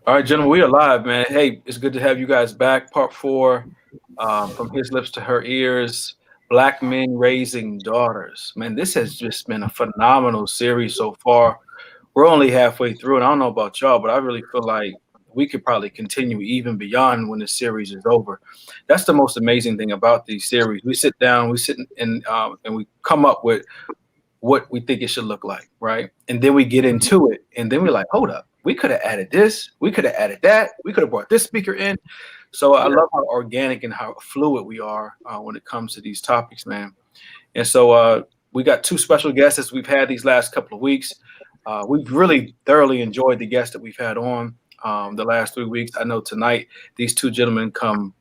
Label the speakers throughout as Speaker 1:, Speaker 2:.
Speaker 1: All right, gentlemen, we are live, man. Hey, it's good to have you guys back. Part four, from his lips to her ears. Black men raising daughters. Man, this has just been a phenomenal series so far. We're only halfway through, and I don't know about y'all, but I really feel like we could probably continue even beyond when the series is over. That's the most amazing thing about these series. We sit down, we sit and we come up with what we think it should look like, right? And then we get into it, and then we're like, hold up, we could have added this, we could have added that, we could have brought this speaker in. So I love how organic and how fluid we are when it comes to these topics, man. And so we got two special guests as we've had these last couple of weeks. We've really thoroughly enjoyed the guests that we've had on the last 3 weeks. I know tonight these two gentlemen come.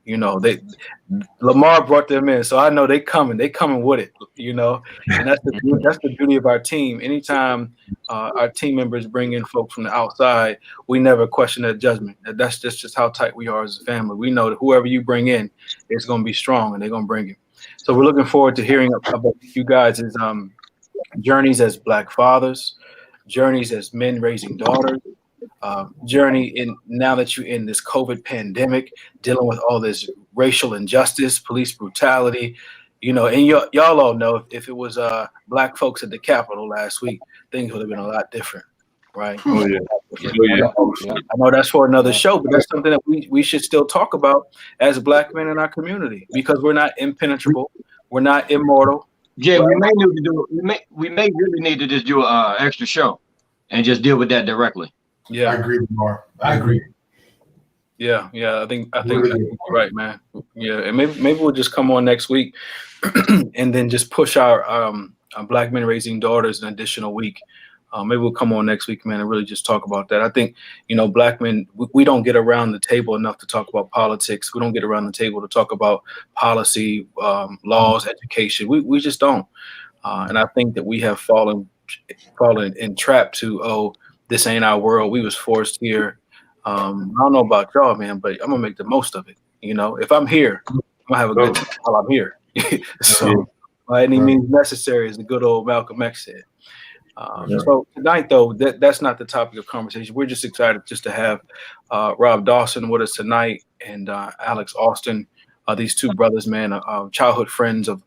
Speaker 1: They Lamar brought them in, so I know they coming with it. And that's the beauty of our team. Anytime our team members bring in folks from the outside, we never question their judgment. That's just how tight we are as a family. We know that whoever you bring in is going to be strong, and they're going to bring it. So we're looking forward to hearing about you guys' journeys as Black fathers, journeys as men raising daughters, journey in now that you're in this COVID pandemic, dealing with all this racial injustice, police brutality, and y'all all know if it was Black folks at the Capitol last week, things would have been a lot different, right?
Speaker 2: Oh yeah.
Speaker 1: I know that's for another show, but that's something that we should still talk about as Black men in our community because we're not impenetrable, we're not immortal.
Speaker 3: Yeah, we may need to do. We may really need to just do an extra show and just deal with that directly.
Speaker 1: Yeah,
Speaker 2: I agree, Lamar. I agree.
Speaker 1: Yeah. I think you're right, man. Yeah, and maybe we'll just come on next week and then just push our Black men raising daughters an additional week. Maybe we'll come on next week, man, and really just talk about that. I think, Black men, we don't get around the table enough to talk about politics. We don't get around the table to talk about policy, laws, education. We just don't. And I think that we have fallen entrapped to, this ain't our world. We was forced here. I don't know about y'all, man, but I'm gonna make the most of it. If I'm here, I'm gonna have a good time while I'm here. So by any means necessary, as the good old Malcolm X said. So tonight, though, that's not the topic of conversation. We're just excited just to have Rob Dawson with us tonight and Alex Austin, these two brothers, man, childhood friends of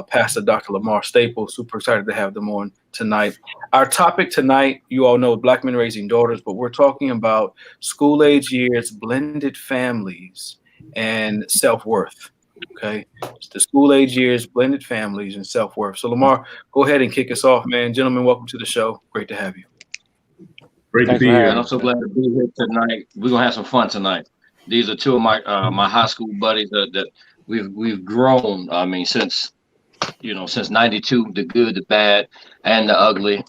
Speaker 1: Pastor Dr. Lamar Staples. Super excited to have them on tonight. Our topic tonight, you all know, Black men raising daughters, but we're talking about school age years, blended families, and self-worth. Okay, it's the school age years, blended families, and self-worth. So Lamar, go ahead and kick us off, man. Gentlemen, welcome to the show. Great to have you.
Speaker 2: Great to be here.
Speaker 3: I'm so glad to be here tonight. We're gonna have some fun tonight. These are two of my high school buddies that we've grown. I mean, since '92, the good, the bad, and the ugly,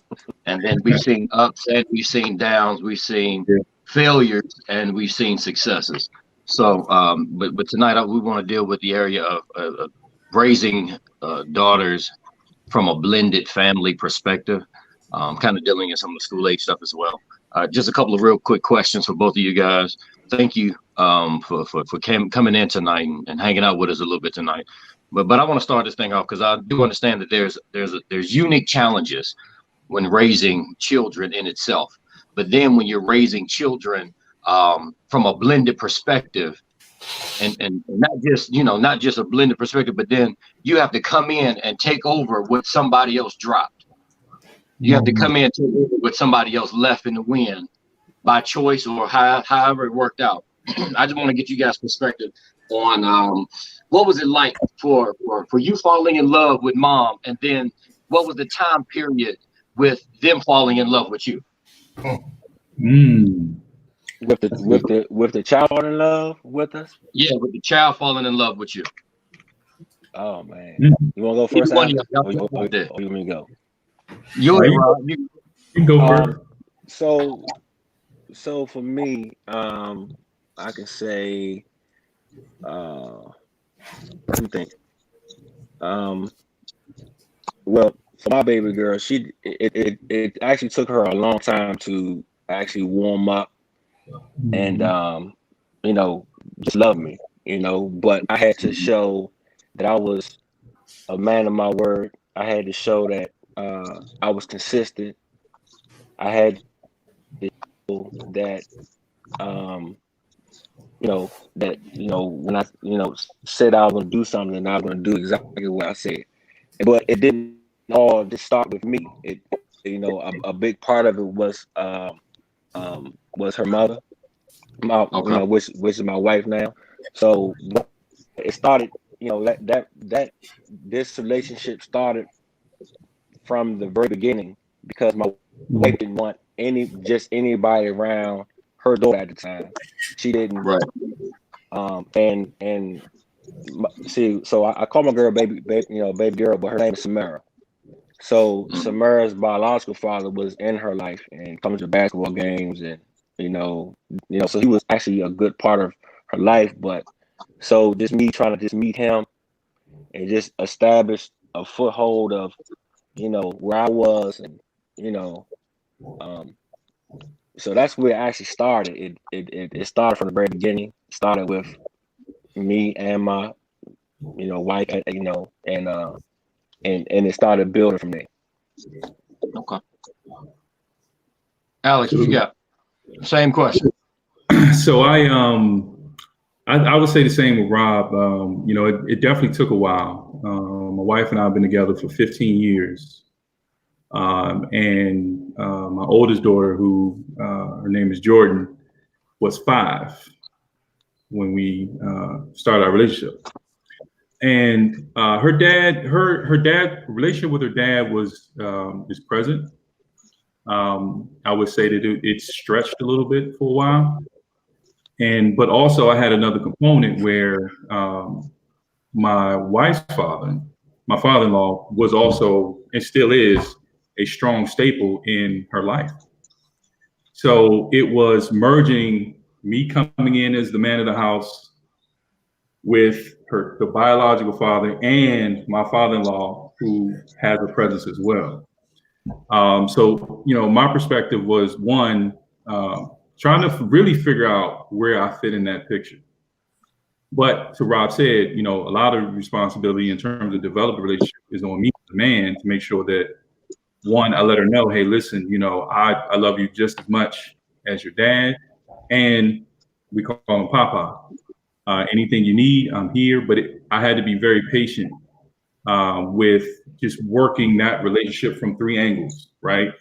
Speaker 3: and then we've seen ups and we've seen downs, we've seen failures, and we've seen successes. So, but tonight we want to deal with the area of raising daughters from a blended family perspective, kind of dealing in some of the school age stuff as well. Just a couple of real quick questions for both of you guys. Thank you for coming in tonight and hanging out with us a little bit tonight. But I want to start this thing off because I do understand that there's unique challenges when raising children in itself. But then when you're raising children from a blended perspective, and not just a blended perspective, but then you have to come in and take over what somebody else dropped. You have to come in and take over what somebody else left in the wind by choice or however it worked out. I just want to get you guys' perspective on what was it like for you falling in love with mom, and then what was the time period with them falling in love with you?
Speaker 4: With the child falling in love with us?
Speaker 3: Yeah, with the child falling in love with you.
Speaker 4: Oh man, you want to go first? Or you want me to go?
Speaker 3: You
Speaker 2: can go first.
Speaker 4: So for me, I can say, let me think. Well, for my baby girl, it actually took her a long time to actually warm up and just love me, but I had to show that I was a man of my word. I had to show that I was consistent. I had to that when I said I was going to do something, and I was going to do exactly what I said. But it didn't all just start with me. A big part of it was her mother, which is my wife now. So it started, that this relationship started from the very beginning because my wife didn't want anybody around her daughter at the time. She didn't.
Speaker 3: Right.
Speaker 4: So I call my girl baby girl, but her name is Samara. So Samara's biological father was in her life and comes to basketball games, and so he was actually a good part of her life. But so just me trying to just meet him and just establish a foothold of where I was, and so that's where it actually started. It started from the very beginning. It started with me and my wife, and it started building from there.
Speaker 3: Okay. Alex, what you got? Same question.
Speaker 2: So I would say the same with Rob. It definitely took a while. My wife and I have been together for 15 years. And my oldest daughter, who her name is Jordan, was 5 when we started our relationship. And her relationship with her dad was is present. I would say that it stretched a little bit for a while. But also I had another component where my wife's father, my father-in-law, was also and still is a strong staple in her life. So it was merging me coming in as the man of the house with the biological father and my father-in-law, who has a presence as well. So my perspective was one, trying to really figure out where I fit in that picture. But to Rob said, a lot of responsibility in terms of developing a relationship is on me, the man, to make sure that, one, I let her know, hey, listen, I love you just as much as your dad, and we call him Papa. Anything you need, I'm here. But I had to be very patient with just working that relationship from 3 angles, right?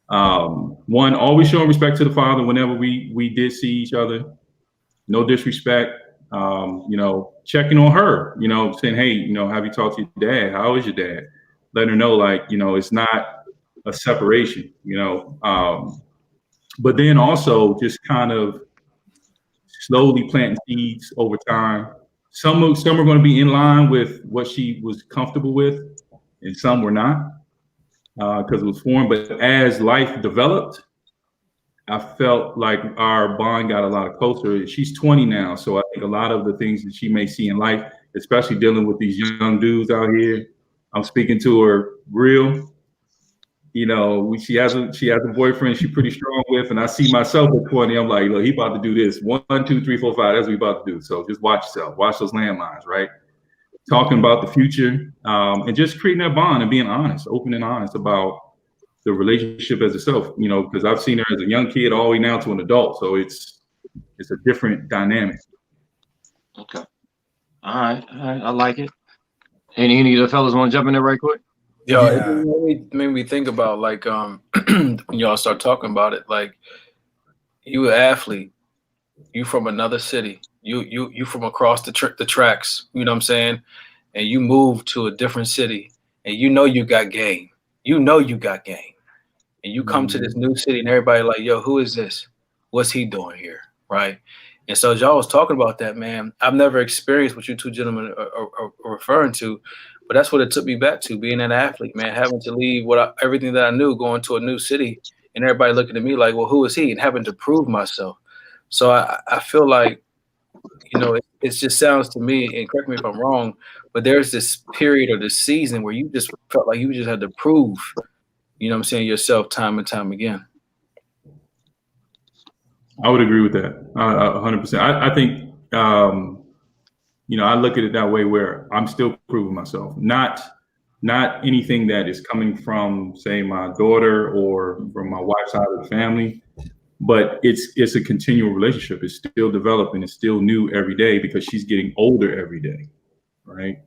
Speaker 2: One, always showing respect to the father whenever we did see each other. No disrespect. Checking on her, saying, hey, have you talked to your dad? How is your dad? Letting her know, it's not a separation, but then also just kind of slowly planting seeds over time. Some are going to be in line with what she was comfortable with, and some were not, because it was foreign. But as life developed, I felt like our bond got a lot closer. She's 20 now, so I think a lot of the things that she may see in life, especially dealing with these young dudes out here, I'm speaking to her real. She has a boyfriend she's pretty strong with, and I see myself at 20. I'm like, look, he about to do this. 1, 2, 3, 4, 5. That's what he about to do. So just watch yourself. Watch those landmines, right? Talking about the future, and just creating that bond and being honest, open and honest about the relationship as itself. Because I've seen her as a young kid all the way now to an adult. So it's a different dynamic.
Speaker 3: Okay. All right. I like it. Any of the fellas want to jump in there right quick?
Speaker 1: Yo, it made me think about when y'all start talking about it, you an athlete, you from another city, you from across the tracks, you know what I'm saying? And you move to a different city and you got game. And you come to this new city and everybody like, yo, who is this? What's he doing here? Right. And so as y'all was talking about that, man, I've never experienced what you two gentlemen are referring to, but that's what it took me back to, being an athlete, man, having to leave everything that I knew, going to a new city, and everybody looking at me like, well, who is he? And having to prove myself. So I feel like, it just sounds to me, and correct me if I'm wrong, but there's this period or this season where you just felt like you just had to prove, yourself time and time again.
Speaker 2: I would agree with that 100%. I think, I look at it that way, where I'm still proving myself, not anything that is coming from, say, my daughter or from my wife's side of the family, but it's a continual relationship. It's still developing. It's still new every day because she's getting older every day, right?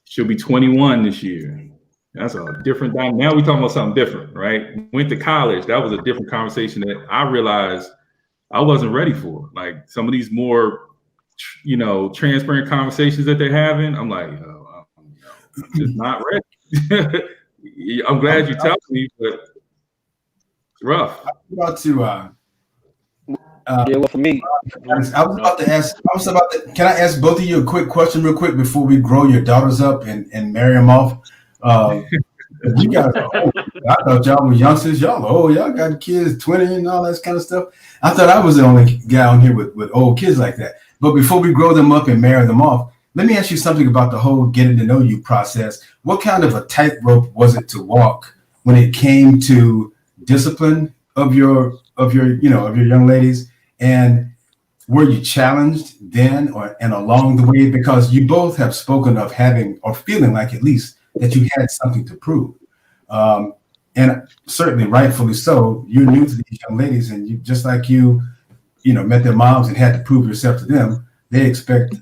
Speaker 2: She'll be 21 this year. That's a different time. Now we're talking about something different, right? Went to college. That was a different conversation that I realized I wasn't ready for. Like some of these more, transparent conversations that they're having. I'm like, I'm just not ready. I'm glad you told me, but it's rough.
Speaker 5: I'm about to.
Speaker 4: Yeah, well, for me,
Speaker 5: Can I ask both of you a quick question, real quick, before we grow your daughters up and marry them off? You guys are old. I thought y'all were youngsters. Y'all got kids, 20 and all that kind of stuff. I thought I was the only guy on here with old kids like that. But before we grow them up and marry them off, let me ask you something about the whole getting to know you process. What kind of a tightrope was it to walk when it came to discipline of your young ladies? And were you challenged then and along the way? Because you both have spoken of having or feeling like at least that you had something to prove. And certainly rightfully so, you're new to these young ladies, and you just like you met their moms and had to prove yourself to them, they expect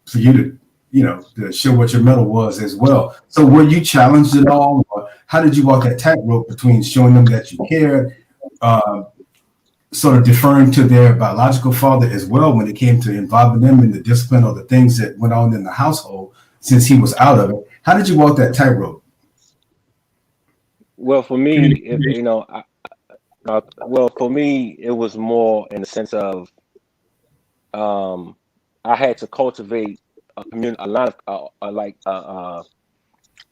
Speaker 5: for you to show what your mettle was as well. So were you challenged at all? Or how did you walk that tightrope between showing them that you cared, sort of deferring to their biological father as well when it came to involving them in the discipline or the things that went on in the household since he was out of it? How did you walk that tightrope?
Speaker 4: Well, for me, for me, it was more in the sense of I had to cultivate I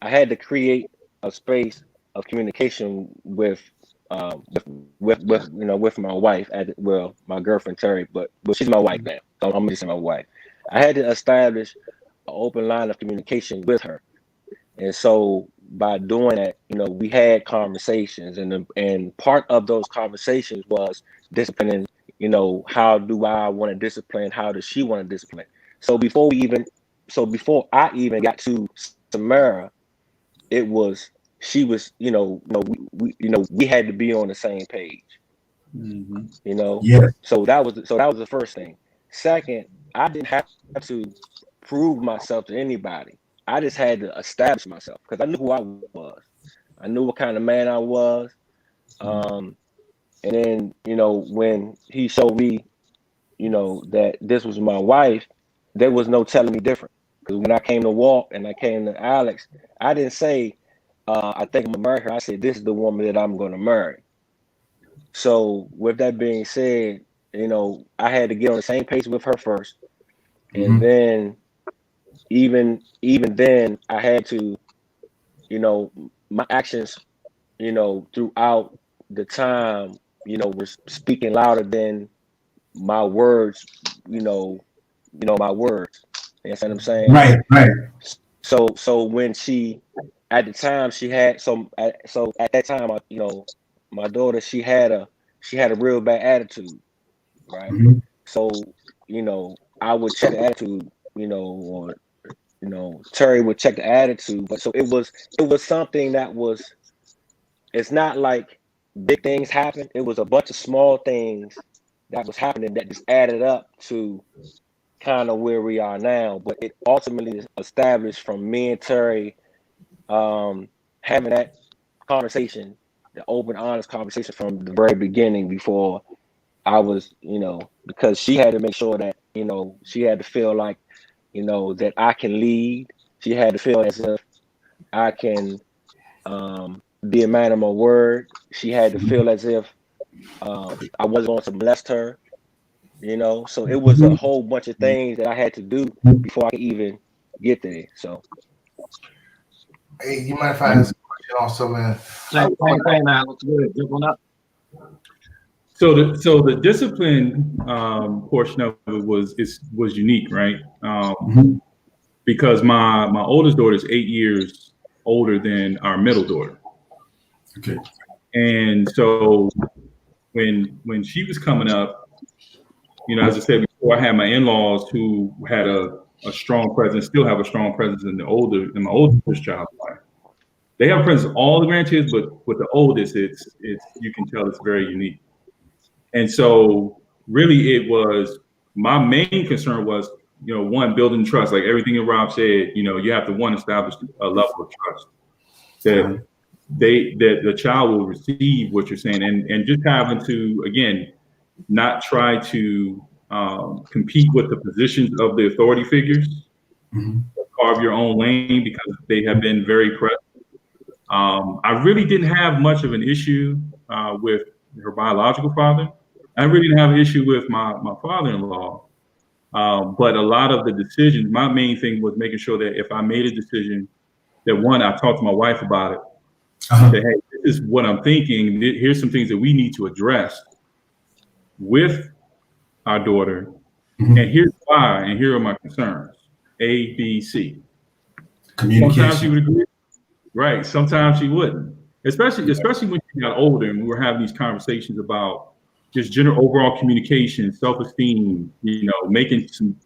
Speaker 4: had to create a space of communication with my wife, my girlfriend Terry, but she's my wife now. So I'm just saying my wife. I had to establish an open line of communication with her, and so by doing that, we had conversations, and part of those conversations was disciplining. How do I want to discipline? How does she want to discipline? So before I even got to Samara, she was, we had to be on the same page.
Speaker 2: Mm-hmm.
Speaker 5: Yeah.
Speaker 4: So that was the first thing. Second, I didn't have to prove myself to anybody. I just had to establish myself because I knew who I was. I knew what kind of man I was. And then, when he showed me, that this was my wife, there was no telling me different. Because when I came to Walt and I came to Alex, I didn't say, I think I'm going to marry her. I said, this is the woman that I'm going to marry. So with that being said, I had to get on the same page with her first. And then even then I had to, my actions, throughout the time, was speaking louder than my words, my words. You know what I'm saying?
Speaker 5: Right.
Speaker 4: So when at the time she had, at that time, my daughter, she had a real bad attitude, right?
Speaker 5: Mm-hmm.
Speaker 4: So, I would check the attitude, or, Terry would check the attitude. But so it was something that was, it's not like big things happened. It was a bunch of small things that was happening that just added up to kind of where we are now. But it ultimately established from me and Terry having that conversation, the open, honest conversation from the very beginning before I was, because she had to make sure that, she had to feel like, that I can lead. She had to feel as if I can be a man of my word. She had to feel as if I wasn't going to molest her, So it was a whole bunch of things that I had to do before I could even get there. So,
Speaker 6: hey, you mind if I ask a question also, man?
Speaker 3: Same thing, man. Looks good. Good one up.
Speaker 2: So the discipline portion of it was unique, right? Because my oldest daughter is 8 years older than our middle daughter.
Speaker 5: Okay.
Speaker 2: And so when she was coming up, as I said before, I had my in-laws who had a strong presence, still have a strong presence in my oldest child's life. They have a presence in all the grandkids, but with the oldest, it's you can tell it's very unique. And so really it was, my main concern was, one, building trust. Like everything that Rob said, you have to, one, establish a level of trust that that the child will receive what you're saying, and just having to, again, not try to compete with the positions of the authority figures, carve your own lane, because they have been very present. I really didn't have much of an issue with her biological father. I really didn't have an issue with my father-in-law. But a lot of the decisions, my main thing was making sure that if I made a decision, that one, I talked to my wife about it. Say, hey, this is what I'm thinking. Here's some things that we need to address with our daughter. And here's why, and here are my concerns. A, B, C.
Speaker 5: Communication.
Speaker 2: Sometimes she would agree. Right. Sometimes she wouldn't. Especially when she got older and we were having these conversations about just general overall communication, self-esteem, making some,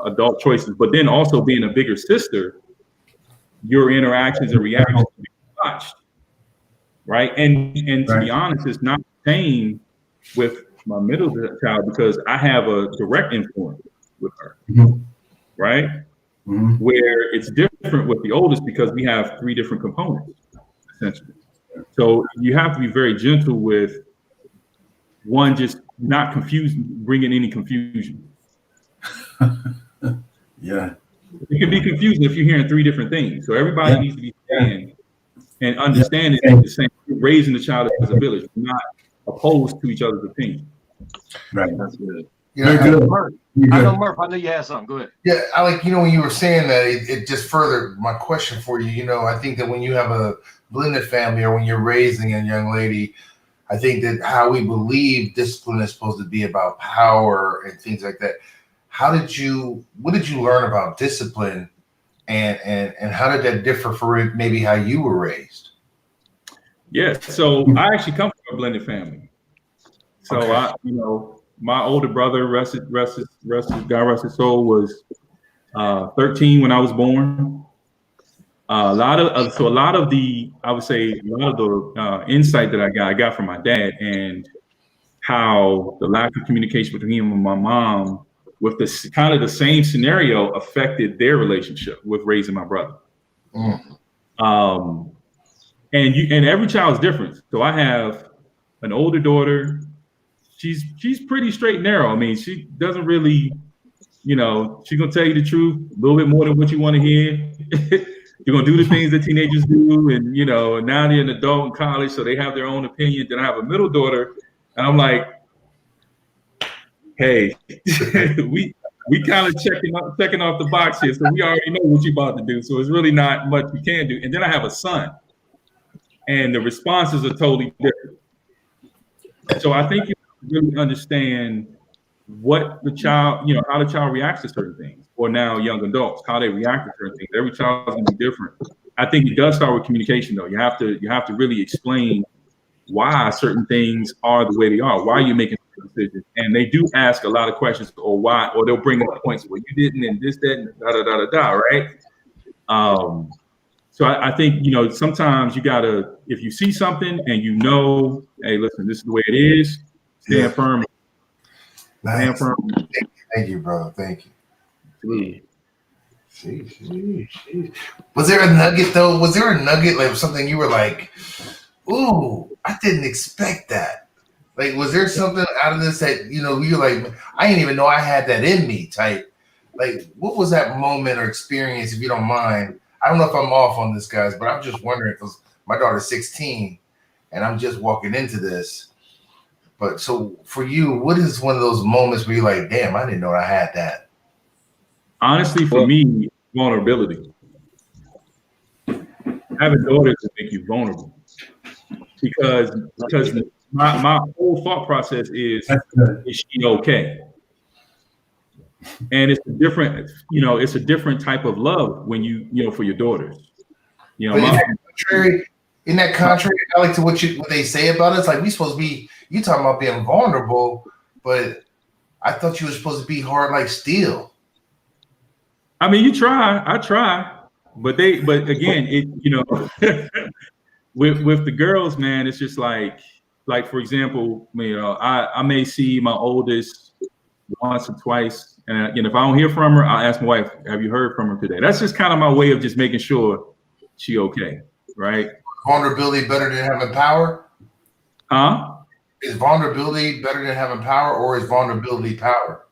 Speaker 2: adult choices, but then also being a bigger sister, your interactions and reactions to be watched. Right. And to be honest, it's not the same with my middle child, because I have a direct influence with her. Right. Where it's different with the oldest, because we have 3 different components, essentially. So you have to be very gentle with one, just not bringing any confusion.
Speaker 5: Yeah.
Speaker 2: It can be confusing if you're hearing 3 different things. So everybody needs to be saying and understanding the same, raising the child as a village, not opposed to each other's opinion.
Speaker 5: Right.
Speaker 3: That's good.
Speaker 6: Very
Speaker 5: good.
Speaker 3: Murph, I know you had something. Go ahead.
Speaker 6: Yeah, I like, when you were saying that, it just furthered my question for you. I think that when you have a blended family, or when you're raising a young lady, I think that how we believe discipline is supposed to be about power and things like that. What did you learn about discipline, and how did that differ for maybe how you were raised?
Speaker 2: Yeah, so I actually come from a blended family. So
Speaker 6: Okay.
Speaker 2: my older brother, God rest his soul, was 13 when I was born. A lot of the insight that I got from my dad, and how the lack of communication between him and my mom, with this kind of the same scenario, affected their relationship with raising my brother. And every child is different. So I have an older daughter. She's pretty straight and narrow. I mean, she doesn't really, she's gonna tell you the truth a little bit more than what you want to hear. You're gonna do the things that teenagers do, and now they're an adult in college, so they have their own opinion. Then I have a middle daughter, and I'm like, hey, we kind of checking off the box here, so we already know what you're about to do. So it's really not much you can do. And then I have a son, and the responses are totally different. So I think you really understand what the child, how the child reacts to certain things, or now young adults, how they react to certain things. Every child is going to be different. I think it does start with communication, though. You have to really explain why certain things are the way they are, why you're making decisions. And they do ask a lot of questions, or why, or they'll bring up points where you didn't, and this, that, and da, right? So I think, sometimes you gotta, if you see something and hey, listen, this is the way it is, stand firm.
Speaker 6: Nice. Thank you, brother. Thank you. Was there a nugget, though? Was there a nugget, like something you were like, ooh, I didn't expect that? Like, was there something out of this that, you're like, I didn't even know I had that in me type? Like, what was that moment or experience, if you don't mind? I don't know if I'm off on this, guys, but I'm just wondering, because my daughter's 16 and I'm just walking into this. But so for you, what is one of those moments where you're like, damn, I didn't know I had that?
Speaker 2: Honestly, for me, vulnerability. Having daughters will make you vulnerable, because my whole thought process is she okay? And it's a different type of love when for your daughters.
Speaker 6: In that contrary, I like to what they say about us. Like, we supposed to be, you talking about being vulnerable, but I thought you were supposed to be hard like steel.
Speaker 2: I mean, I try, but again, with the girls, man, it's just like, like for example, I may see my oldest once or twice, and if I don't hear from her, I'll ask my wife, "Have you heard from her today?" That's just kind of my way of just making sure she okay, right?
Speaker 6: Vulnerability better than having power?
Speaker 2: Huh?
Speaker 6: Is vulnerability better than having power, or is vulnerability power?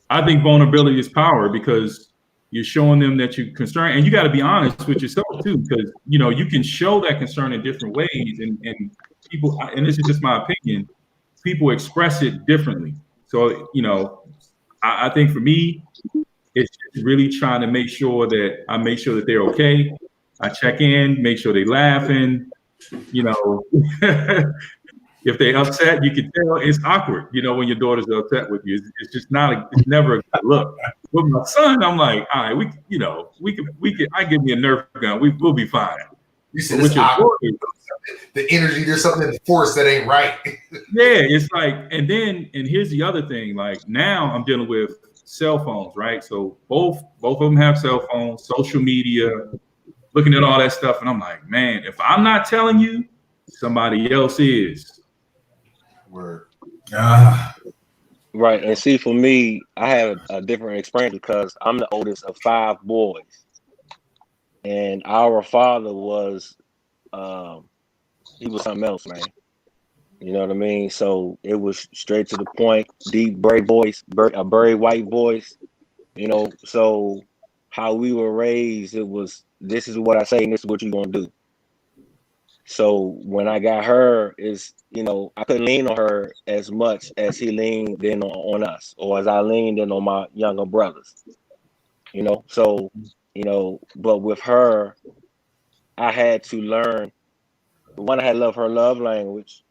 Speaker 2: I think vulnerability is power because you're showing them that you're concerned, and you got to be honest with yourself too, because you can show that concern in different ways, and people, and this is just my opinion, people express it differently. So I think for me, it's just really trying to make sure that they're okay. I check in, make sure they're laughing. If they upset, you can tell it's awkward. When your daughter's upset with you, it's just it's never a good look. With my son, I'm like, all right, we could. I give me a Nerf gun, we'll be fine.
Speaker 6: You said it's awkward. The energy, there's something in the force that ain't right.
Speaker 2: Yeah, it's like, and here's the other thing. Like now, I'm dealing with cell phones, right? So both of them have cell phones, social media, looking at all that stuff, and I'm like, man, if I'm not telling you, somebody else is.
Speaker 6: Word.
Speaker 4: Right. And see, for me, I have a different experience because I'm the oldest of 5 boys. And our father was, he was something else, man. You know what I mean? So it was straight to the point, deep, brave voice, a very white voice. So how we were raised, it was, this is what I say and this is what you're going to do. So when I got her, I couldn't lean on her as much as he leaned in on us, or as I leaned in on my younger brothers. So, but with her, I had to learn. One, I had to love her love language.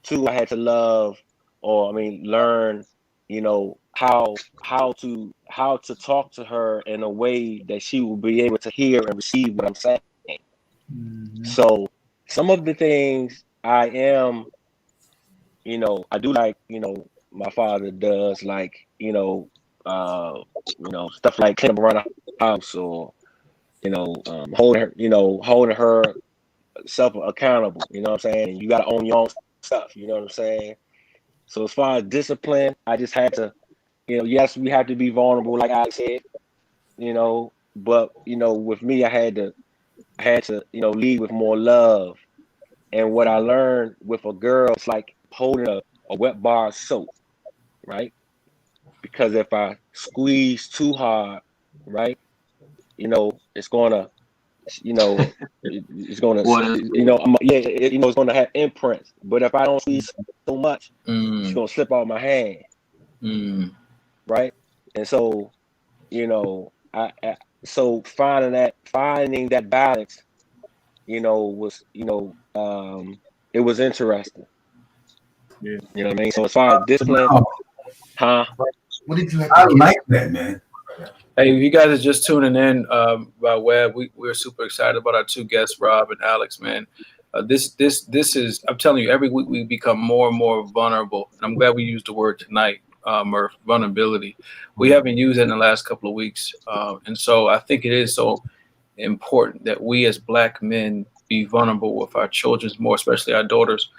Speaker 4: 2, I had to learn, how to talk to her in a way that she will be able to hear and receive what I'm saying. Mm-hmm. So some of the things I am, I do like, my father does, like, stuff like clean up around the house, or, holding her self accountable, you know what I'm saying? And you got to own your own stuff, you know what I'm saying? So as far as discipline, I just had to, yes, we have to be vulnerable, like I said, but, with me, I had to, lead with more love. And what I learned with a girl, it's like holding a wet bar of soap, right? Because if I squeeze too hard, right, it's gonna, it's gonna, it's gonna have imprints. But if I don't squeeze so much, it's gonna slip out my hand, right? And so, so finding that balance, was, it was interesting. Yeah. You know what I mean? So as far as discipline,
Speaker 6: what did you have?
Speaker 5: I like that, man.
Speaker 1: Hey, you guys are just tuning in by web. We're super excited about our 2 guests, Rob and Alex, man. This is, I'm telling you, every week we become more and more vulnerable. And I'm glad we used the word tonight, Murph, vulnerability. We haven't used it in the last couple of weeks. And so I think it is so important that we as Black men be vulnerable with our children, more especially our daughters.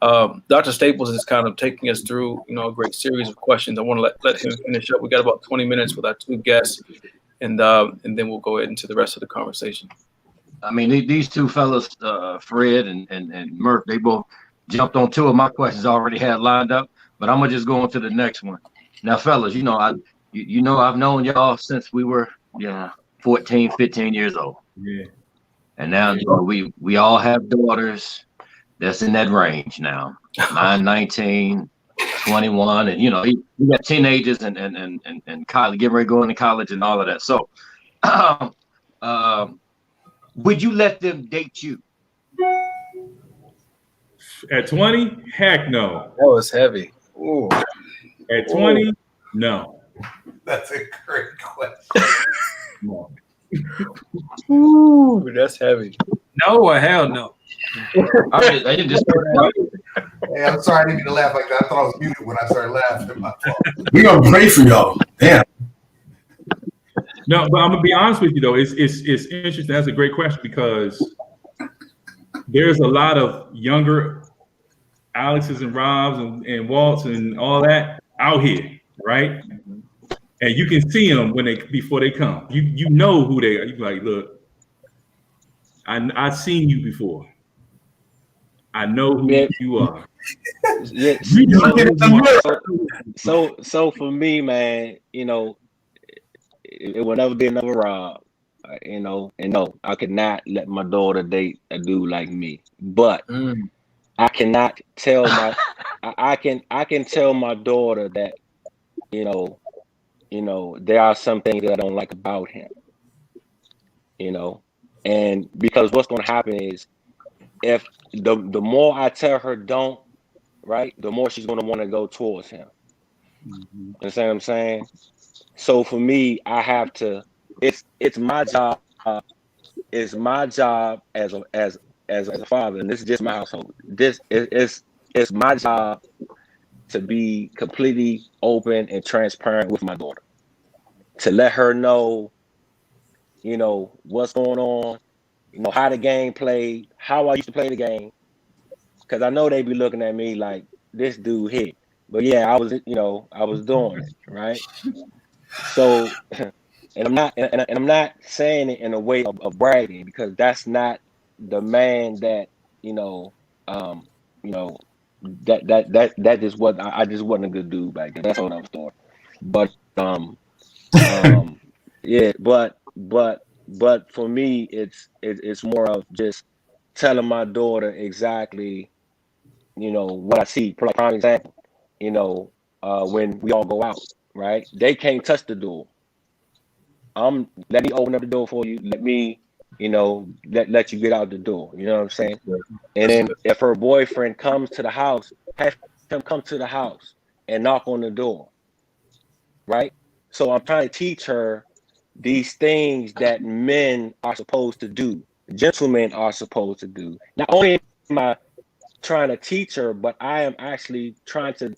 Speaker 1: Dr. Staples is kind of taking us through, a great series of questions. I want to let him finish up. We got about 20 minutes with our 2 guests, and then we'll go into the rest of the conversation.
Speaker 3: I mean, these 2 fellas, Fred and Murph, they both jumped on 2 of my questions I already had lined up, but I'm gonna just go on to the next one. Now, fellas, I've known y'all since we were 14, 15 years old.
Speaker 2: Yeah.
Speaker 3: And now we all have daughters that's in that range now. 9, 19, 21, and you got teenagers and college, getting ready to go into college and all of that. So would you let them date you?
Speaker 2: At 20? Heck no.
Speaker 1: That was heavy. Ooh.
Speaker 2: At 20? No.
Speaker 6: That's a great question.
Speaker 2: No.
Speaker 1: Ooh, that's heavy.
Speaker 2: No, or hell no.
Speaker 3: I didn't just
Speaker 6: Hey, I'm sorry I didn't mean to laugh like that. I thought I was muted when I started laughing.
Speaker 5: We're gonna pray for y'all. Damn.
Speaker 2: No, but I'm gonna be honest with you though. It's interesting. That's a great question because there's a lot of younger Alex's and Rob's and Walt's and all that out here, right? And you can see them before they come. You know who they are. You like, look, I've seen you before. I know who you are.
Speaker 4: Yeah. So for me, man, you know, it will never be another Rob. You know, and no, I could not let my daughter date a dude like me. But I cannot tell my I can tell my daughter that, you know, there are some things that I don't like about him. You know, and because what's gonna happen is if the more I tell her don't, right, the more she's gonna want to go towards him. You understand what I'm saying? So for me, I have to. It's my job. It's my job as a father, and this is just my household. This is it's my job to be completely open and transparent with my daughter, to let her know, you know, what's going on, you know, how the game played, how I used to play the game, because I know they be looking at me like this dude hit, but yeah, I was doing it right. So, and I'm not saying it in a way of bragging, because that's not the man that you know, that just what I just wasn't a good dude back then. That's what I was doing. But yeah, but for me, it's more of just telling my daughter exactly, you know, what I see. Prime example, you know, when we all go out, right? They can't touch the door. Let me open up the door for you. Let me, you know, let you get out the door. You know what I'm saying? And then if her boyfriend comes to the house, have him come to the house and knock on the door, right? So I'm trying to teach her these things that men are supposed to do, gentlemen are supposed to do. Not only am I trying to teach her, but I am actually trying to,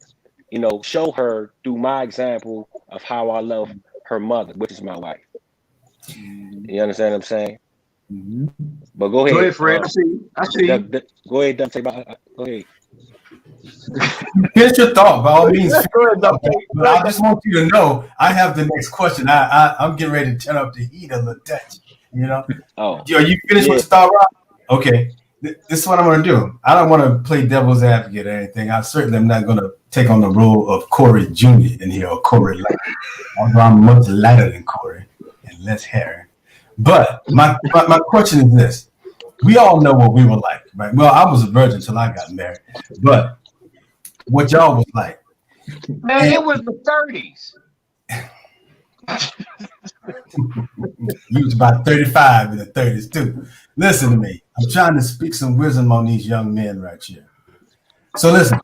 Speaker 4: you know, show her through my example of how I love her mother, which is my wife. You understand what I'm saying? But go ahead.
Speaker 3: Go ahead, Fred. I see.
Speaker 4: Go ahead, Dante. Go ahead.
Speaker 5: Finish your thought, by all means. But I just want you to know, I have the next question. I'm getting ready to turn up the heat a little touch. You know?
Speaker 4: Oh.
Speaker 5: Are you finished with the thought, Rob? Okay. This is what I'm going to do. I don't want to play devil's advocate or anything. I certainly am not going to take on the role of Cory Jr. in here, or Cory Light. Although I'm much lighter than Cory and less hair. But my question is this. We all know what we were like, right? Well, I was a virgin until I got married. But what y'all was like.
Speaker 3: Man, it was the 30s.
Speaker 5: You was about 35 in the 30s too. Listen to me. I'm trying to speak some wisdom on these young men right here. So listen,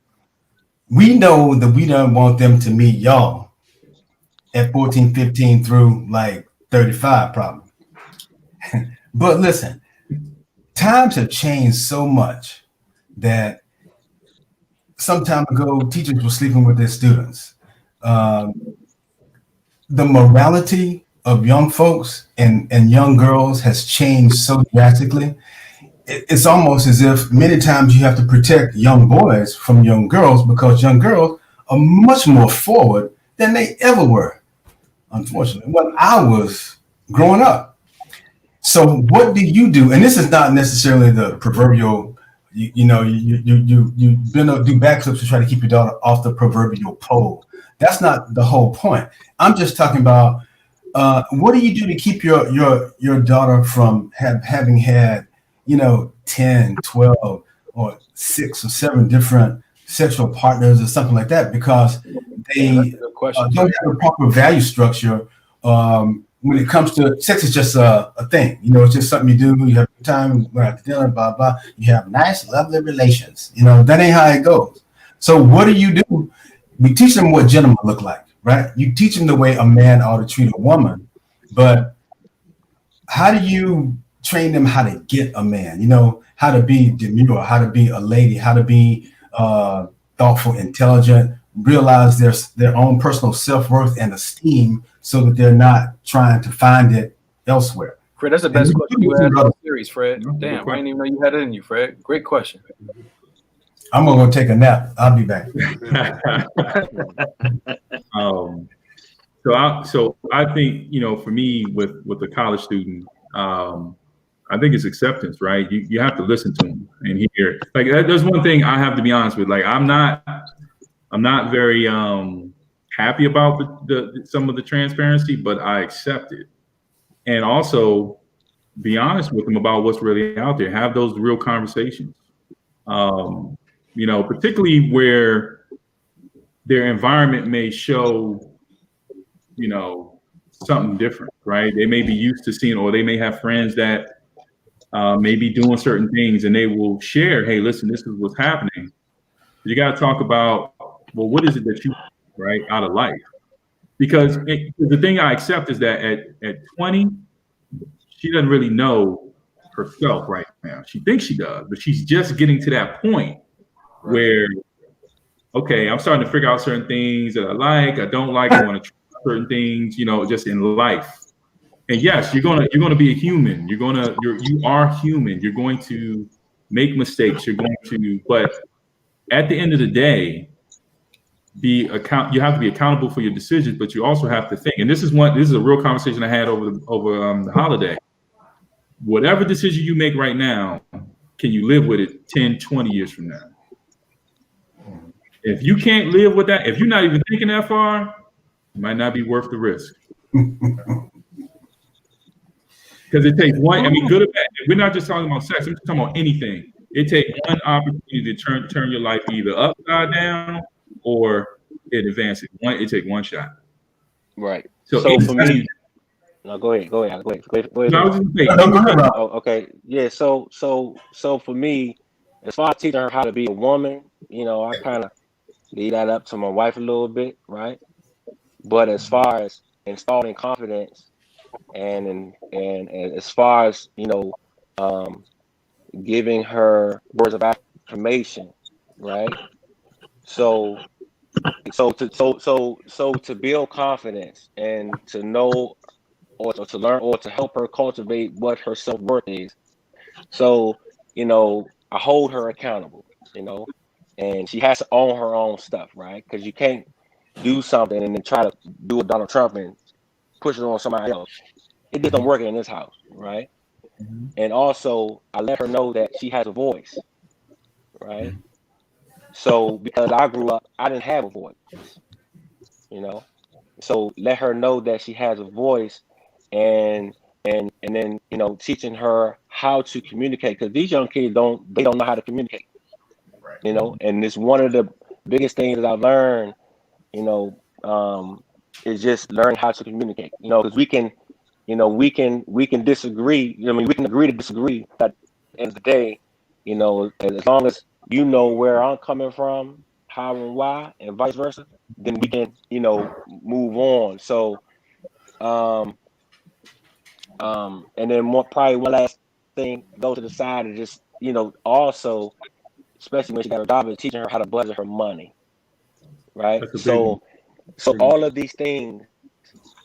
Speaker 5: we know that we don't want them to meet y'all at 14, 15 through like 35 probably. But listen, times have changed so much that some time ago, teachers were sleeping with their students. The morality of young folks and young girls has changed so drastically. It's almost as if many times you have to protect young boys from young girls, because young girls are much more forward than they ever were, unfortunately, when I was growing up. So what do you do? And this is not necessarily the proverbial, you do backflips to try to keep your daughter off the proverbial pole. That's not the whole point. I'm just talking about what do you do to keep your daughter from having had, 10, 12, or 6 or 7 different sexual partners or something like that, because they don't have a proper value structure. When it comes to sex, is just a thing. It's just something you do. You have time, go out to dinner, blah, blah. You have nice, lovely relations. That ain't how it goes. So what do you do? We teach them what gentlemen look like, right? You teach them the way a man ought to treat a woman, but how do you train them how to get a man? How to be demure, how to be a lady, how to be thoughtful, intelligent, realize their own personal self-worth and esteem, so that they're not trying to find it elsewhere.
Speaker 1: Fred, that's the best question you had in the series, Fred. Damn, I didn't even know you had it in you, Fred. Great question.
Speaker 5: I'm gonna go take a nap. I'll be back.
Speaker 2: So I think, for me with a college student, I think it's acceptance, right? You have to listen to them and hear. Like there's one thing I have to be honest with. Like I'm not very happy about the some of the transparency, but I accept it. And also be honest with them about what's really out there. Have those real conversations. Particularly where their environment may show, something different, right? They may be used to seeing, or they may have friends that may be doing certain things, and they will share, hey, listen, this is what's happening. You got to talk about, well, what is it that you right out of life? Because the thing I accept is that at 20, she doesn't really know herself right now. She thinks she does, but she's just getting to that point where, okay, I'm starting to figure out certain things that I like, I don't like, I want to try certain things, just in life. And yes, you're gonna be a human. You are human. You're going to make mistakes. But at the end of the day, you have to be accountable for your decisions, but you also have to think. And this is a real conversation I had over the holiday. Whatever decision you make right now, can you live with it 10, 20 years from now? If you can't live with that, if you're not even thinking that far, it might not be worth the risk. Because it takes one, good or bad. We're not just talking about sex, I'm just talking about anything. It takes one opportunity to turn your life either upside down or it advances. It takes one shot.
Speaker 4: Right.
Speaker 2: So
Speaker 4: for me, no, go ahead.
Speaker 2: No, I was just saying,
Speaker 4: Okay. Yeah. So for me, as far as teaching her how to be a woman, I kind of leave that up to my wife a little bit, right? But as far as installing confidence and as far as giving her words of affirmation, right? So to build confidence and to know or to learn or to help her cultivate what her self-worth is. So, I hold her accountable, and she has to own her own stuff, right? Because you can't do something and then try to do a Donald Trump and push it on somebody else. It doesn't work in this house, right? Mm-hmm. And also, I let her know that she has a voice, right? So, because I grew up, I didn't have a voice, So let her know that she has a voice, and then teaching her how to communicate, because these young kids don't know how to communicate, right. And it's one of the biggest things that I've learned, is just learning how to communicate, because we can disagree. We can agree to disagree, but at the end of the day, as long as you know where I'm coming from, how and why, and vice versa, then we can, move on. So, and then probably one last thing, go to the side and just, also, especially when she got her job, is teaching her how to budget her money, right? So all of these things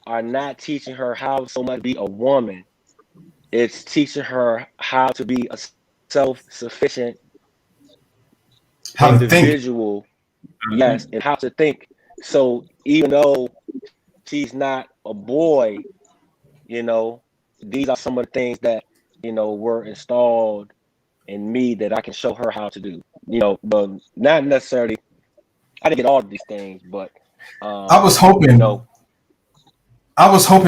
Speaker 4: are not teaching her how so much to be a woman. It's teaching her how to be a self-sufficient individual. Yes, and how to think. So even though she's not a boy, these are some of the things that, were installed in me that I can show her how to do. But not necessarily, I didn't get all of these things, but
Speaker 5: I was hoping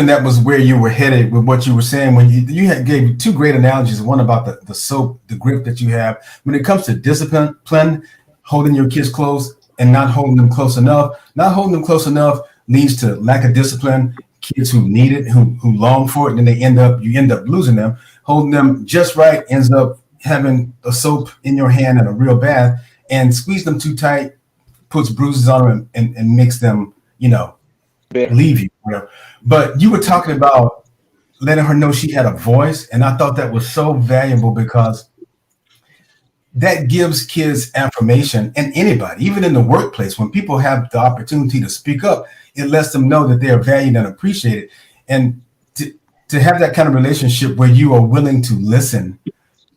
Speaker 5: that was where you were headed with what you were saying when you gave two great analogies. One about the soap, the grip that you have when it comes to discipline, holding your kids close and not holding them close enough. Not holding them close enough leads to lack of discipline. Kids who need it, who long for it, and then you end up losing them. Holding them just right ends up having a soap in your hand and a real bath, and squeeze them too tight, puts bruises on them and makes them, leave you. But you were talking about letting her know she had a voice, and I thought that was so valuable because that gives kids affirmation, and anybody, even in the workplace, when people have the opportunity to speak up, it lets them know that they are valued and appreciated. And to have that kind of relationship where you are willing to listen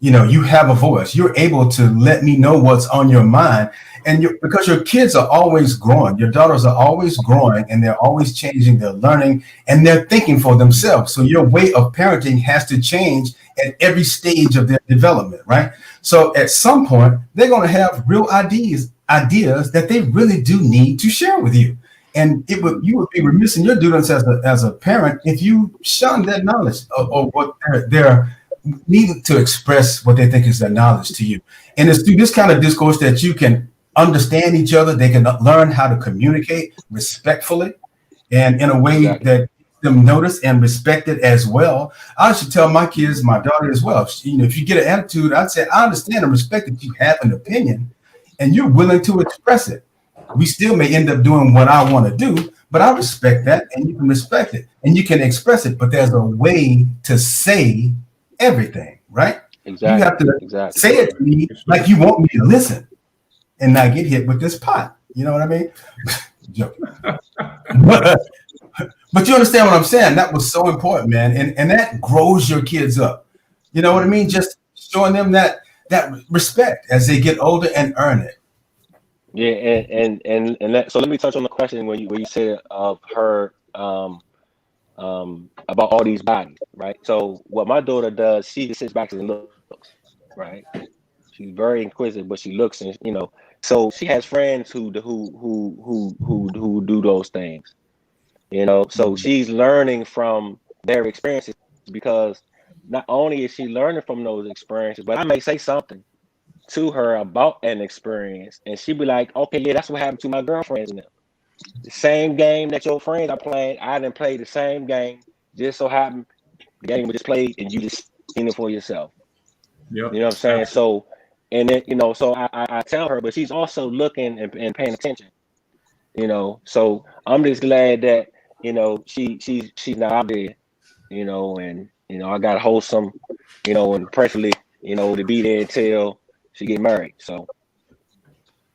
Speaker 5: you have a voice. You're able to let me know what's on your mind. And because your kids are always growing, your daughters are always growing, and they're always changing, they're learning, and they're thinking for themselves. So your way of parenting has to change at every stage of their development, right? So at some point, they're going to have real ideas that they really do need to share with you. And you would be remiss in your duties as a parent if you shun that knowledge or what they're needing to express what they think is their knowledge to you. And it's through this kind of discourse that you can understand each other. They can learn how to communicate respectfully and in a way that them notice and respect it as well. I should tell my kids, my daughter as well. If you get an attitude, I'd say, I understand and respect that you have an opinion and you're willing to express it. We still may end up doing what I want to do, but I respect that, and you can respect it and you can express it. But there's a way to say everything, right?
Speaker 4: Exactly.
Speaker 5: You have to say it to me like you want me to listen and not get hit with this pot. You know what I mean? Joking. But you understand what I'm saying? That was so important, man. And that grows your kids up. You know what I mean? Just showing them that respect as they get older and earn it.
Speaker 4: Yeah, so let me touch on the question where you said of her about all these bodies, right? So what my daughter does, she just sits back and looks, right? She's very inquisitive, but she looks and so she has friends who do those things, So she's learning from their experiences because not only is she learning from those experiences, but I may say something to her about an experience, and she'd be like, "Okay, yeah, that's what happened to my girlfriends and them. The same game that your friends are playing, I didn't play the same game. Just so happened the game was just played, and you just seen it for yourself."
Speaker 2: Yep.
Speaker 4: You know what I'm saying? So, and then so I tell her, but she's also looking and paying attention. So I'm just glad that she's not out there, and I got wholesome, and preferably, to be there until she get married. So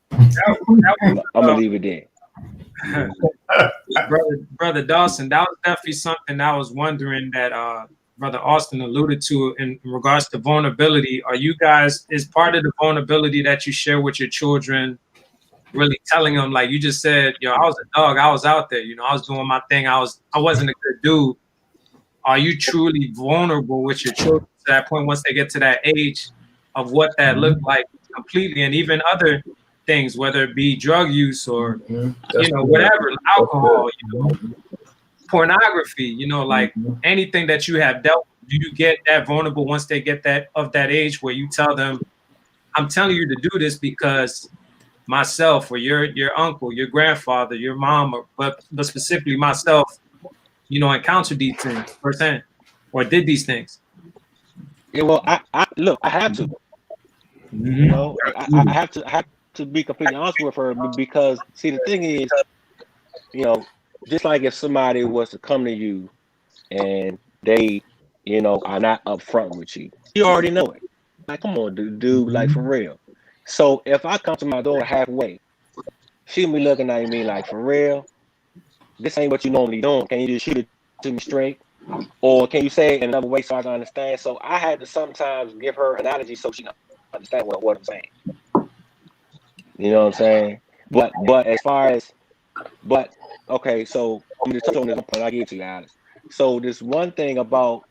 Speaker 4: I'm gonna leave it there.
Speaker 7: brother Dawson, that was definitely something I was wondering that Brother Austin alluded to in regards to vulnerability. Are you guys, is part of the vulnerability that you share with your children really telling them, like you just said, I was a dog, I was out there, I was doing my thing, I wasn't a good dude. Are you truly vulnerable with your children to that point once they get to that age of what that looked like completely, and even other things, whether it be drug use or whatever, alcohol, pornography, like anything that you have dealt with? Do you get that vulnerable once they get that age where you tell them, I'm telling you to do this because myself or your uncle, your grandfather, your mom, but specifically myself, encountered these things firsthand or did these things?
Speaker 4: Yeah, well, I have to. I have to be completely honest with her because see, the thing is, just like if somebody was to come to you and they, are not upfront with you, you already know it. Like, come on, dude, like for real. So if I come to my daughter halfway, she'll be looking at me like, for real, this ain't what you normally doing. Can you just shoot it to me straight? Or can you say it in another way so I can understand? So I had to sometimes give her an analogy so she can understand what I'm saying. You know what I'm saying? But as far as okay, so I'm gonna touch on this point I gave to you, Alex. So this one thing about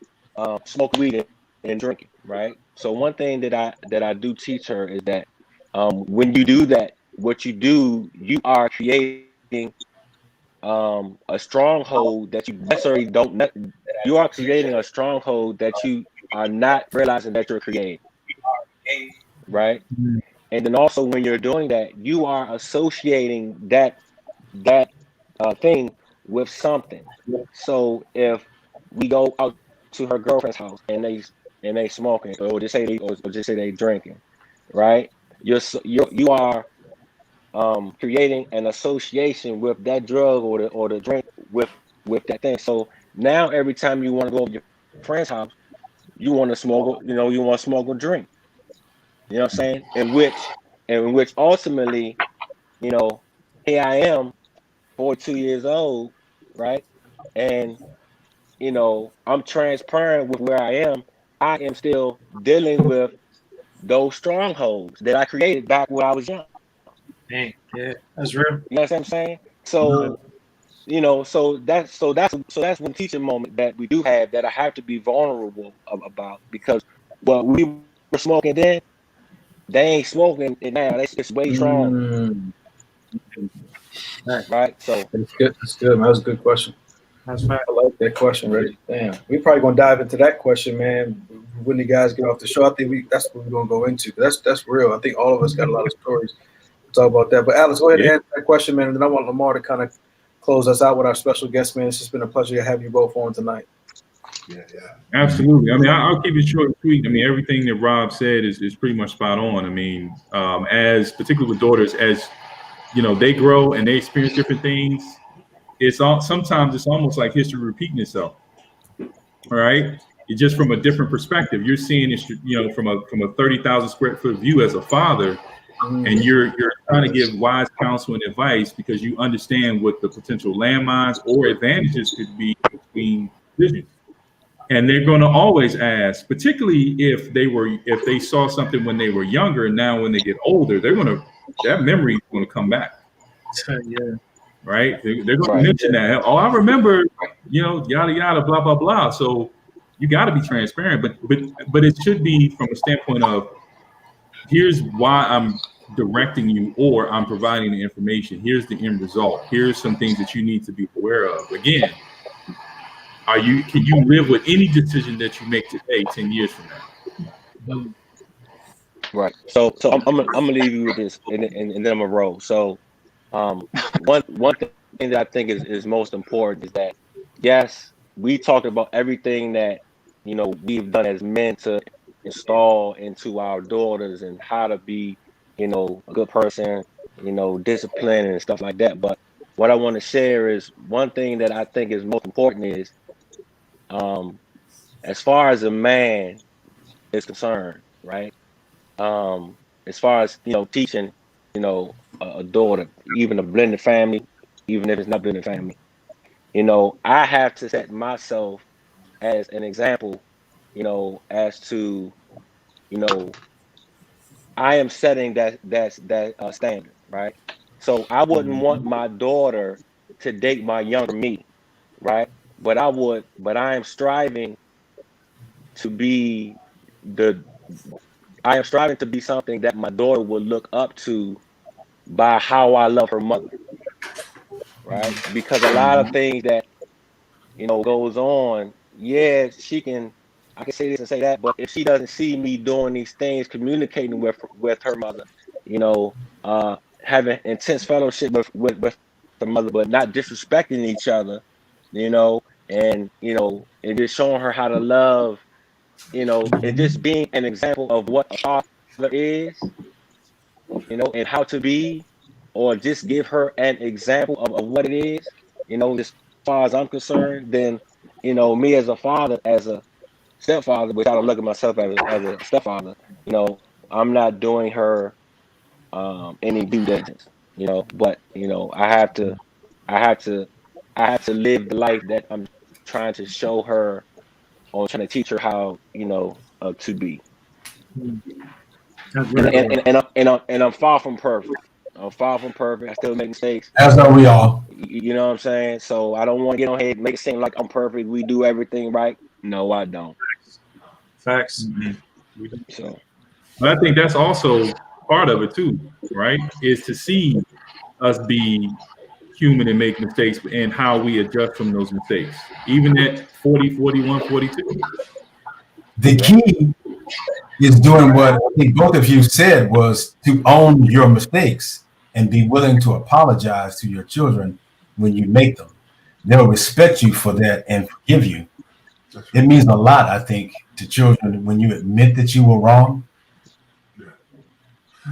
Speaker 4: smoking weed and drinking, right? So one thing that I do teach her is that when you do that, what you do, you are creating a stronghold that you necessarily don't. You are creating a stronghold that you are not realizing that you're creating, right? And then also when you're doing that, you are associating that thing with something. So if we go out to her girlfriend's house and they smoking, or just say they drinking, right? You are creating an association with that drug or the drink with that thing. So now every time you want to go to your friend's house, you want to smoke, you want to smoke or drink. You know what I'm saying? In which ultimately, here I am, 42 years old, right? And I'm transparent with where I am. I am still dealing with those strongholds that I created back when I was young.
Speaker 7: Dang, yeah, that's real.
Speaker 4: You know what I'm saying? So, that's one teaching moment that we do have that I have to be vulnerable about, because what we were smoking then, they ain't smoking it now. It's way stronger,
Speaker 1: Mm.
Speaker 4: right? So
Speaker 1: That's good. That's good, man. That's a good question.
Speaker 7: That's right.
Speaker 1: I like that question, Reggie. Damn, we probably gonna dive into that question, man. When the guys get off the show, I think that's what we're gonna go into. That's real. I think all of us got a lot of stories to talk about that. But Alex, go ahead and answer that question, man. And then I want Lamar to kind of close us out with our special guest, man. It's just been a pleasure to have you both on tonight.
Speaker 6: Yeah.
Speaker 2: Absolutely. I mean, I'll keep it short and sweet. I mean, everything that Rob said is pretty much spot on. I mean, as particularly with daughters, as they grow and they experience different things. Sometimes it's almost like history repeating itself. All right, it's just from a different perspective. You're seeing it, from a 30,000 square foot view as a father, and you're trying to give wise counsel and advice because you understand what the potential landmines or advantages could be between visions. And they're going to always ask, particularly if they saw something when they were younger, and now when they get older, that memory is going to come back.
Speaker 7: Yeah.
Speaker 2: Right? They're going to mention that. Oh, I remember, yada yada, blah blah blah. So you got to be transparent, but it should be from a standpoint of, here's why I'm directing you, or I'm providing the information. Here's the end result. Here's some things that you need to be aware of. Again, can you live with any decision that you make today 10 years from now?
Speaker 4: right. So I'm gonna leave you with this, and then I'm gonna roll. So one thing that I think is most important is that, yes, we talked about everything that we've done as men to install into our daughters, and how to be a good person, disciplined and stuff like that. But what I want to share is one thing that I think is most important is, as far as a man is concerned, right? As far as teaching a daughter, even a blended family, even if it's not blended family, I have to set myself as an example, as to I am setting that standard, right? So I wouldn't want my daughter to date my younger me, right? But I am striving to be something that my daughter would look up to by how I love her mother, right? Because a lot of things that goes on, yeah, I can say this and say that, but if she doesn't see me doing these things, communicating with her mother, having intense fellowship with her mother, but not disrespecting each other, and just showing her how to love, and just being an example of what a father is, and how to be, or just give her an example of what it is, as far as I'm concerned, then, me as a father, as a stepfather, which I don't look at myself as a stepfather, I'm not doing her any due diligence, but I have to live the life that I'm trying to show her, or trying to teach her how, to be. And I'm far from perfect. I still make mistakes.
Speaker 5: As are we all.
Speaker 4: You know what I'm saying? So I don't want to get on here and make it seem like I'm perfect. We do everything right. No, I don't.
Speaker 7: Facts.
Speaker 4: So,
Speaker 2: but I think that's also part of it too, right? Is to see us be human and make mistakes, and how we adjust from those mistakes, even at 40, 41, 42.
Speaker 5: The key is doing what I think both of you said, was to own your mistakes and be willing to apologize to your children when you make them. They'll respect you for that and forgive you. It means a lot, I think, to children when you admit that you were wrong.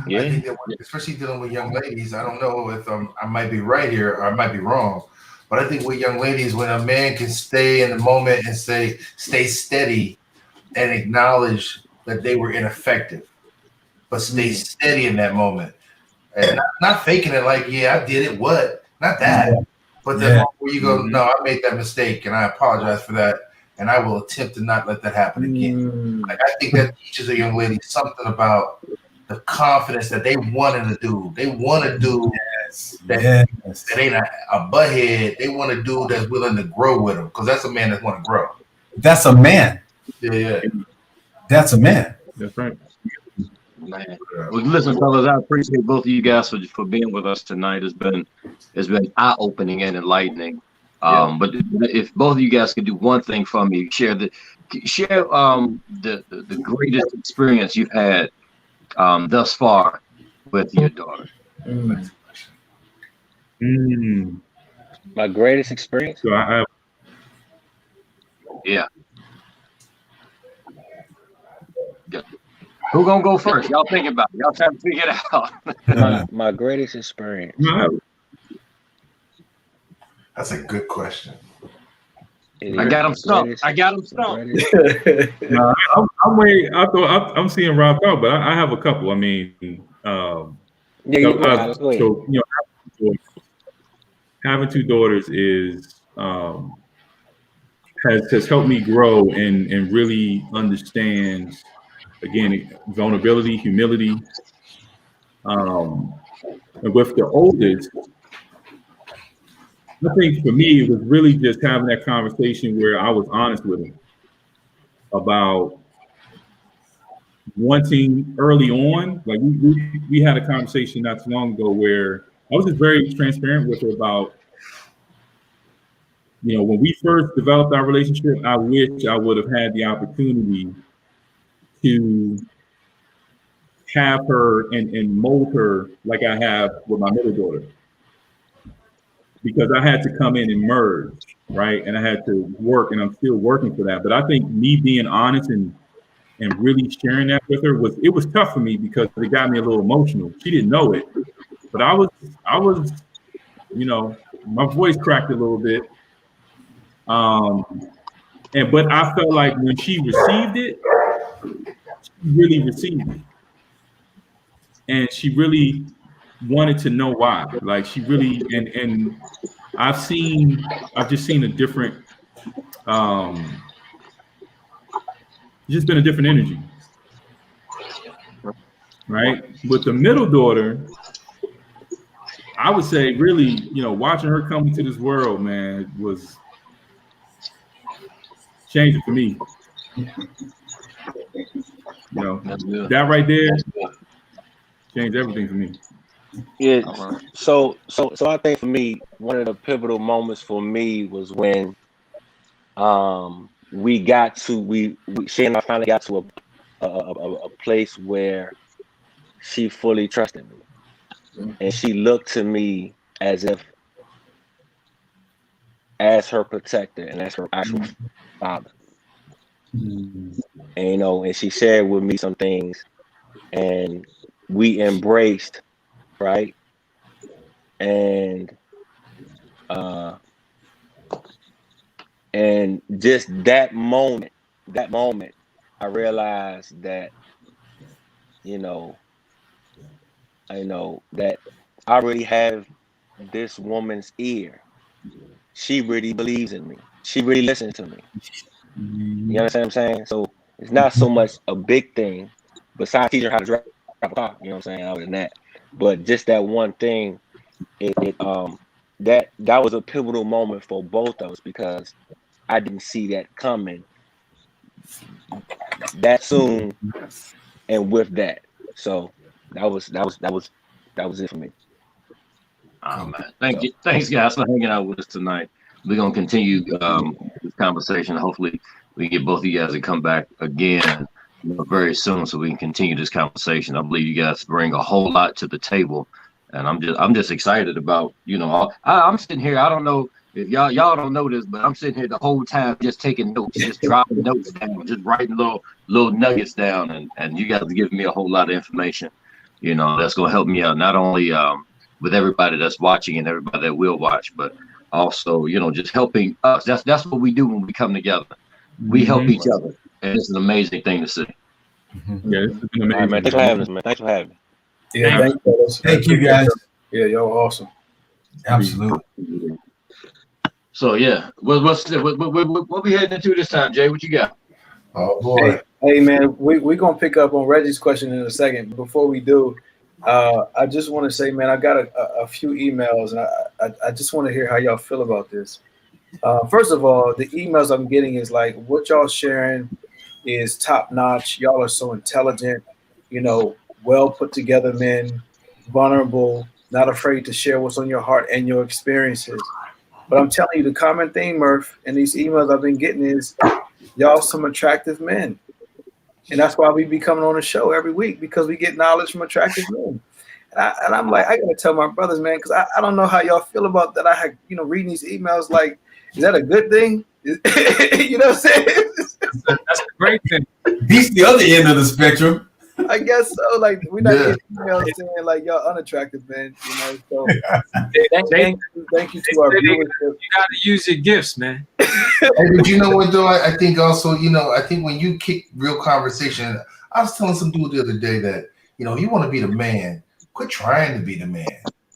Speaker 6: Yeah. I think that, especially dealing with young ladies, I don't know if I might be right here or I might be wrong, but I think with young ladies, when a man can stay in the moment and stay steady and acknowledge that they were ineffective, but stay steady in that moment, and not faking it like, yeah, I did it, what? Not that. But the moment where you go, no, I made that mistake and I apologize for that, and I will attempt to not let that happen again. Like, I think that teaches a young lady something about the confidence that they want to do. They want to do that ain't a butthead. They want a dude that's willing to grow with them, because that's a man that want to grow.
Speaker 5: That's a man.
Speaker 6: Yeah.
Speaker 5: That's a man.
Speaker 2: That's right.
Speaker 3: Man. Well, listen, fellas, I appreciate both of you guys for being with us tonight. It's been eye-opening and enlightening. But if both of you guys could do one thing for me, share the greatest experience you've had thus far with your daughter.
Speaker 4: My greatest experience?
Speaker 2: So
Speaker 3: Yeah. Who gonna go first? Y'all think about it. Y'all trying to figure it out.
Speaker 4: My greatest experience.
Speaker 6: That's a good question.
Speaker 3: I got him stumped.
Speaker 2: No, I'm seeing Rob talk, but I have a couple. I mean, so, having two daughters is has helped me grow and really understand, again, vulnerability, humility. And with the oldest, I think for me, it was really just having that conversation where I was honest with him about wanting early on. Like we had a conversation not too long ago where I was just very transparent with her about, when we first developed our relationship, I wish I would have had the opportunity to have her and mold her like I have with my middle daughter. Because I had to come in and merge, right? And I had to work, and I'm still working for that. But I think me being honest and really sharing that with her it was tough for me because it got me a little emotional. She didn't know it, but I was, my voice cracked a little bit. But I felt like when she received it, she really received it, and she really wanted to know why. Like she really, and I've just seen a different, just been a different energy, right? With the middle daughter, I would say really, watching her come into this world, man, was changing for me. That right there changed everything for me.
Speaker 4: Yeah. So I think for me, one of the pivotal moments for me was when she and I finally got to a place where she fully trusted me, and she looked to me as her protector and as her actual father. And and she shared with me some things, and we embraced, right? And just that moment, I realized that, I know that I really have this woman's ear. She really believes in me. She really listens to me. You understand what I'm saying? So it's not so much a big thing, besides teaching her how to drive a car. You know what I'm saying? Other than that, but just that one thing, that was a pivotal moment for both of us, because I didn't see that coming that soon, and with that, so that was it for me.
Speaker 3: Oh man, thanks guys for hanging out with us tonight. We're gonna continue this conversation. Hopefully, we get both of you guys to come back again very soon, so we can continue this conversation. I believe you guys bring a whole lot to the table, and I'm just excited about I'm sitting here. I don't know if y'all don't know this, but I'm sitting here the whole time just taking notes, just dropping notes down, just writing little nuggets down, and you guys are giving me a whole lot of information. That's gonna help me out not only with everybody that's watching and everybody that will watch, but also just helping us. That's what we do when we come together. We help each other, and it's an amazing thing to see.
Speaker 2: Yeah, it's been amazing.
Speaker 4: All right, man. Thanks for having us, man. Thanks for having me.
Speaker 1: Yeah,
Speaker 5: thank you guys.
Speaker 1: Yeah, y'all awesome.
Speaker 5: Absolutely.
Speaker 3: So yeah, what we heading into this time, Jay? What you got?
Speaker 6: Oh boy.
Speaker 1: Hey man, we're gonna pick up on Reggie's question in a second. Before we do, I just want to say, man, I got a few emails, and I just want to hear how y'all feel about this. First of all, the emails I'm getting is like, what y'all sharing is top notch. Y'all are so intelligent, well put together men, vulnerable, not afraid to share what's on your heart and your experiences. But I'm telling you, the common theme, Murph, and these emails I've been getting is y'all some attractive men. And that's why we be coming on the show every week, because we get knowledge from attractive men. And I'm like, I got to tell my brothers, man, because I don't know how y'all feel about that. I had, reading these emails like, is that a good thing? You know what I'm saying?
Speaker 7: That's a great thing.
Speaker 5: He's the other end of the spectrum.
Speaker 1: I guess so. Like, we're not getting emails saying like y'all unattractive, man. So thank you to our viewers.
Speaker 7: You got to use your gifts, man.
Speaker 6: But you know what though? I think also, I think when you kick real conversation, I was telling some dude the other day that, if you want to be the man, quit trying to be the man.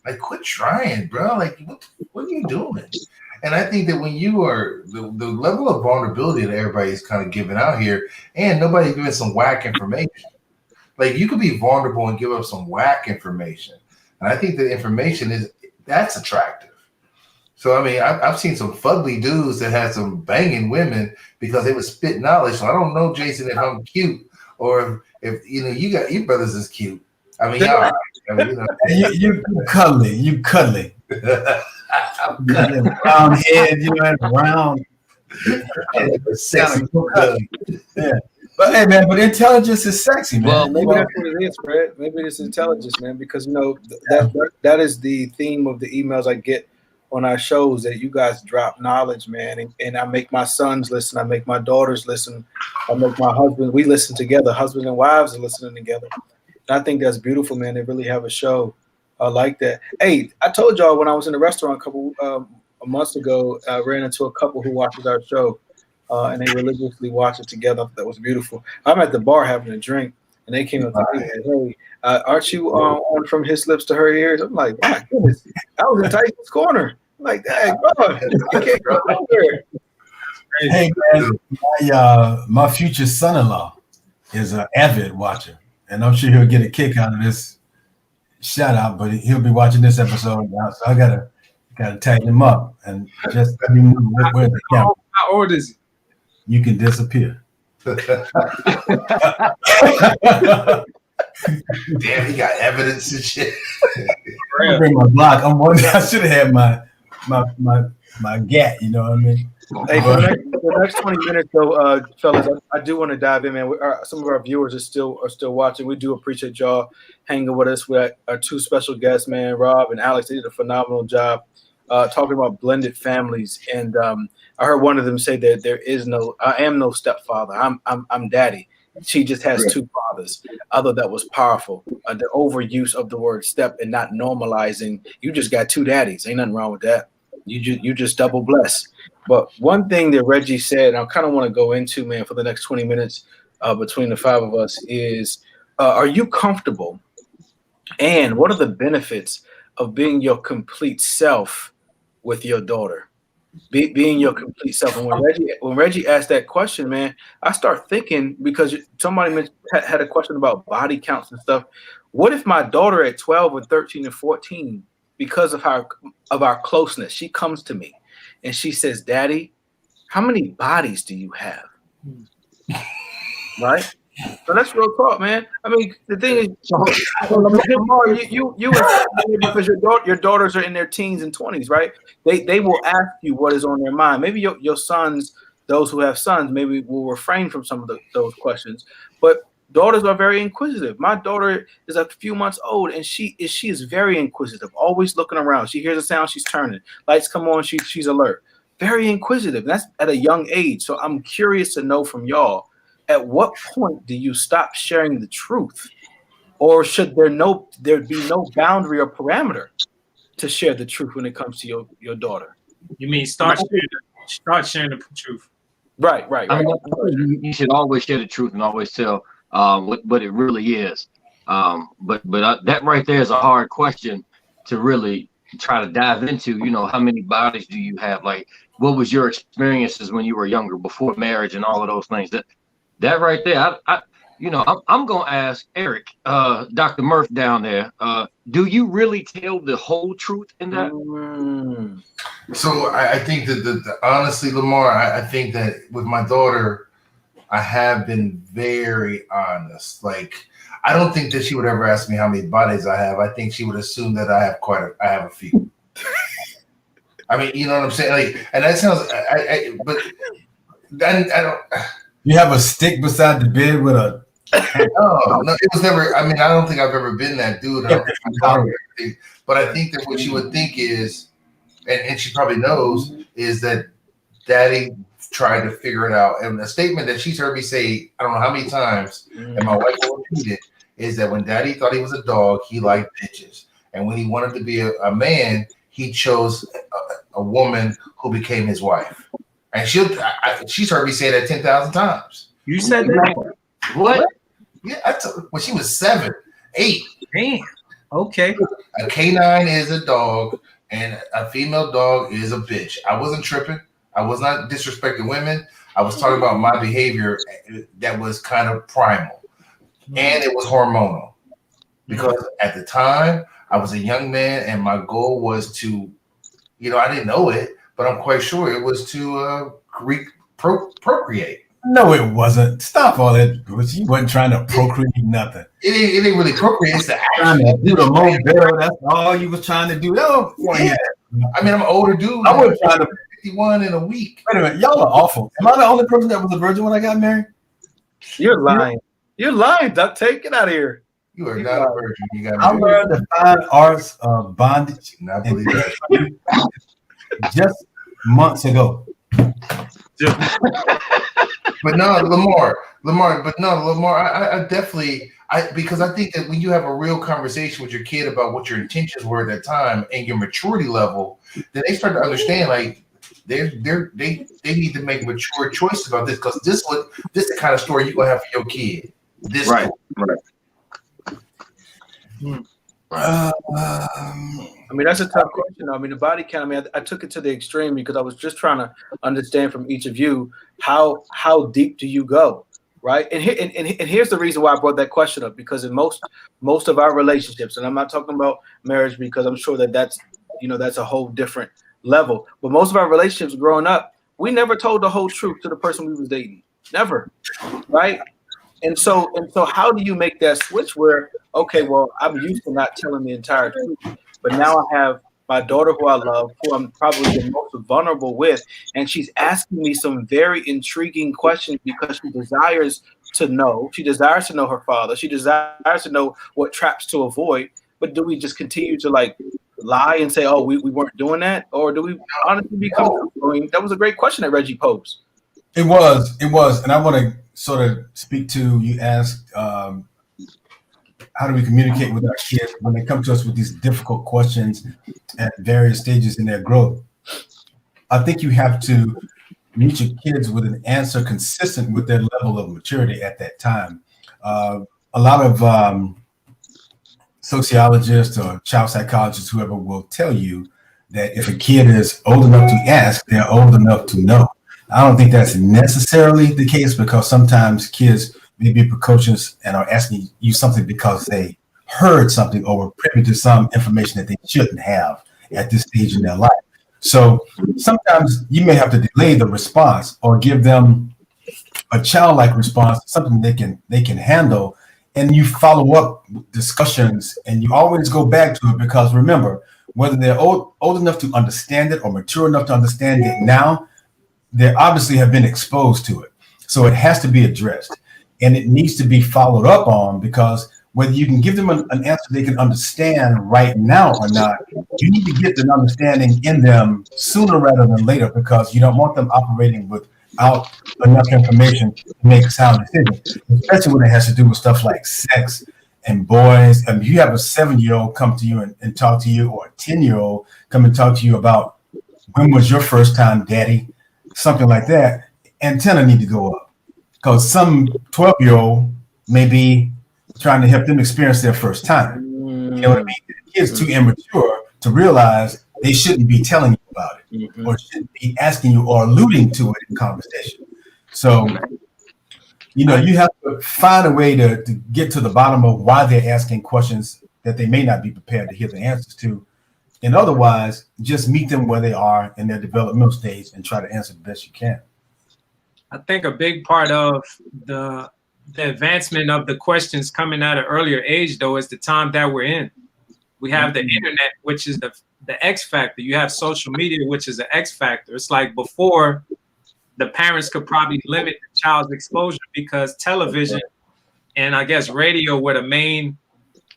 Speaker 6: Like, quit trying, bro. Like, what are you doing? And I think that when you are the level of vulnerability that everybody's kind of giving out here, and nobody's giving some whack information. Like, you could be vulnerable and give up some whack information. And I think the information that's attractive. So, I mean, I've seen some fugly dudes that had some banging women because they would spit knowledge. So I don't know, Jason, if I'm cute or if you got your brothers is cute. I mean, y'all.
Speaker 5: You cuddly. You cuddly. Round head, round.
Speaker 6: Sexy.
Speaker 5: Yeah. But hey, man, but intelligence is sexy, man.
Speaker 1: Well, maybe that's what it is, Fred. Maybe it's intelligence, man, because that is the theme of the emails I get on our shows, that you guys drop knowledge, man, and I make my sons listen, I make my daughters listen, I make my husband, we listen together, husbands and wives are listening together. And I think that's beautiful, man. They really have a show like that. Hey, I told y'all when I was in the restaurant a couple months ago, I ran into a couple who watches our show. And they religiously watch it together. That was beautiful. I'm at the bar having a drink, and they came up to me and said, "Hey, aren't you on From His Lips to Her Ears?" I'm like, "My goodness, I was in Tyson's corner." I'm like, "Dang, bro, I can't go nowhere."
Speaker 5: Hey, man, my future son-in-law is an avid watcher, and I'm sure he'll get a kick out of this shout out. But he'll be watching this episode now, so I gotta tighten him up and just let him know where the camera.
Speaker 7: How old is he?
Speaker 5: You can disappear.
Speaker 6: Damn, he got evidence and shit.
Speaker 5: I bring my block. I should have had my gat. You know what I mean?
Speaker 1: Hey, for the next 20 minutes, though, fellas, I do want to dive in, man. Some of our viewers are still watching. We do appreciate y'all hanging with us. We got our two special guests, man, Rob and Alex. They did a phenomenal job talking about blended families, and I heard one of them say that I am no stepfather. I'm daddy. She just has two fathers. I thought that was powerful. The overuse of the word step and not normalizing. You just got two daddies. Ain't nothing wrong with that. You just double blessed. But one thing that Reggie said, and I kind of want to go into, man, for the next 20 minutes between the five of us is, are you comfortable? And what are the benefits of being your complete self with your daughter? Being your complete self. And when Reggie asked that question, man, I start thinking, because somebody had a question about body counts and stuff. What if my daughter at 12 or 13 or 14, because of our closeness, she comes to me and she says, "Daddy, how many bodies do you have?" Right? So that's real talk, man. I mean, the thing is, Lamar, you because your daughters are in their teens and 20s, right? They will ask you what is on their mind. Maybe your sons, those who have sons, maybe will refrain from some of those questions. But daughters are very inquisitive. My daughter is a few months old, and she is very inquisitive, always looking around. She hears a sound, she's turning. Lights come on, she's alert. Very inquisitive. That's at a young age. So I'm curious to know from y'all, at what point do you stop sharing the truth? Or should there be no boundary or parameter to share the truth when it comes to your daughter?
Speaker 7: You mean start sharing the truth?
Speaker 3: Right. I mean, you should always share the truth and always tell what it really is. But that right there is a hard question to really try to dive into, how many bodies do you have? Like, what was your experiences when you were younger, before marriage, and all of those things? That right there, I'm gonna ask Eric, Dr. Murph down there. Do you really tell the whole truth in that?
Speaker 6: So I think that honestly, Lamar, I think that with my daughter, I have been very honest. Like, I don't think that she would ever ask me how many bodies I have. I think she would assume that I have a few. I mean, you know what I'm saying? Like, and that sounds, but then I don't.
Speaker 5: You have a stick beside the bed with a.
Speaker 6: No, it was never. I mean, I don't think I've ever been that dude. But I think that what she would think is, and she probably knows, is that Daddy tried to figure it out. And a statement that she's heard me say, I don't know how many times, and my wife will repeat it, is that when Daddy thought he was a dog, he liked bitches, and when he wanted to be a man, he chose a woman who became his wife. And she's heard me say that 10,000 times.
Speaker 7: You said that?
Speaker 6: What? Yeah, when she was 7, 8.
Speaker 7: Damn. Okay.
Speaker 6: A canine is a dog, and a female dog is a bitch. I wasn't tripping. I was not disrespecting women. I was talking about my behavior that was kind of primal, and it was hormonal. Because at the time, I was a young man, and my goal was to, I didn't know it, but I'm quite sure it was to procreate.
Speaker 5: No, it wasn't. Stop all that. You wasn't trying to procreate nothing.
Speaker 6: It ain't really procreate. It's the
Speaker 5: trying to do the most better. That's all you was trying to do. No,
Speaker 6: yeah. I mean, I'm an older dude.
Speaker 5: I was trying to
Speaker 6: 51 in a week.
Speaker 5: Wait a minute, y'all are awful. Am I the only person that was a virgin when I got married?
Speaker 1: You're lying. You're lying, Duck. Take it out of here.
Speaker 6: You are not a virgin. You got
Speaker 5: I learned the fine arts of bondage.
Speaker 6: I believe that.
Speaker 5: Just months ago.
Speaker 6: But no, Lamar. I definitely, because I think that when you have a real conversation with your kid about what your intentions were at that time and your maturity level, then they start to understand, like, they need to make mature choices about this, because this is the kind of story you're gonna have for your kid. This
Speaker 3: right.
Speaker 1: I mean, that's a tough question. I mean, the body count. I mean, I took it to the extreme because I was just trying to understand from each of you how deep do you go, right? And here's the reason why I brought that question up, because in most of our relationships, and I'm not talking about marriage because I'm sure that's a whole different level. But most of our relationships growing up, we never told the whole truth to the person we was dating, never, right? And so how do you make that switch where, okay, well, I'm used to not telling the entire truth, but now I have my daughter who I love, who I'm probably the most vulnerable with, and she's asking me some very intriguing questions because she desires to know. She desires to know her father. She desires to know what traps to avoid. But do we just continue to lie and say, oh, we weren't doing that? Or do we honestly become? I mean, that was a great question that Reggie posed.
Speaker 5: It was. And I want to sort of speak to, you asked, how do we communicate with our kids when they come to us with these difficult questions at various stages in their growth? I think you have to meet your kids with an answer consistent with their level of maturity at that time. A lot of sociologists or child psychologists, whoever, will tell you that if a kid is old enough to ask, they're old enough to know. I don't think that's necessarily the case, because sometimes kids may be precocious and are asking you something because they heard something or were privy to some information that they shouldn't have at this stage in their life. So sometimes you may have to delay the response or give them a childlike response, something they can handle, and you follow up discussions, and you always go back to it, because remember, whether they're old enough to understand it or mature enough to understand it now, they obviously have been exposed to it. So it has to be addressed, and it needs to be followed up on, because whether you can give them an answer they can understand right now or not, you need to get an understanding in them sooner rather than later, because you don't want them operating without enough information to make sound decisions, especially when it has to do with stuff like sex and boys. And you have a 7-year-old come to you and talk to you, or a 10-year-old come and talk to you about, when was your first time, daddy? Something like that. Antenna need to go up, because some 12-year-old may be trying to help them experience their first time. You know what I mean? The kid's too immature to realize they shouldn't be telling you about it, or shouldn't be asking you or alluding to it in conversation. So, you know, you have to find a way to get to the bottom of why they're asking questions that they may not be prepared to hear the answers to. And otherwise, just meet them where they are in their developmental stage and try to answer the best you can.
Speaker 7: I think a big part of the advancement of the questions coming at an earlier age, though, is the time that we're in. We have the internet, which is the X factor. You have social media, which is the X factor. It's like before, the parents could probably limit the child's exposure because television and I guess radio were the main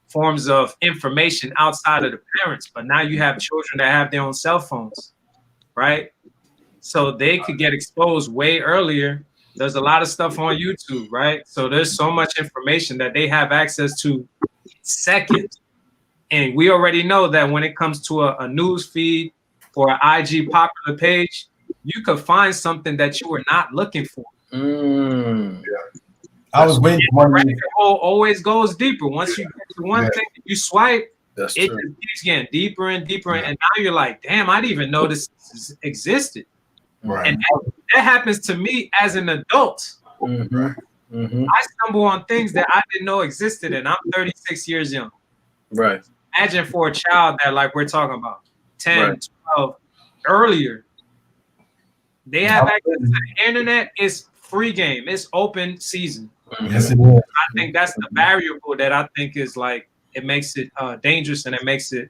Speaker 7: forms of information outside of the parents. But now you have children that have their own cell phones, right? So they could get exposed way earlier. There's a lot of stuff on YouTube, right? So there's so much information that they have access to seconds. And we already know that when it comes to a news feed or an IG popular page, you could find something that you were not looking for.
Speaker 5: I was waiting for one.
Speaker 7: The hole always goes deeper. Once you get to one thing, you swipe, it just keeps getting deeper and deeper. And now you're like, damn, I didn't even know this existed.
Speaker 6: Right.
Speaker 7: And that happens to me as an adult. I stumble on things that I didn't know existed, and I'm 36 years young.
Speaker 1: Right.
Speaker 7: Imagine for a child that, like we're talking about, 10, 12, earlier, they have access to the internet. It's free game. It's open season.
Speaker 5: Yes, it is.
Speaker 7: I think that's the variable that I think is like, it makes it dangerous, and it makes it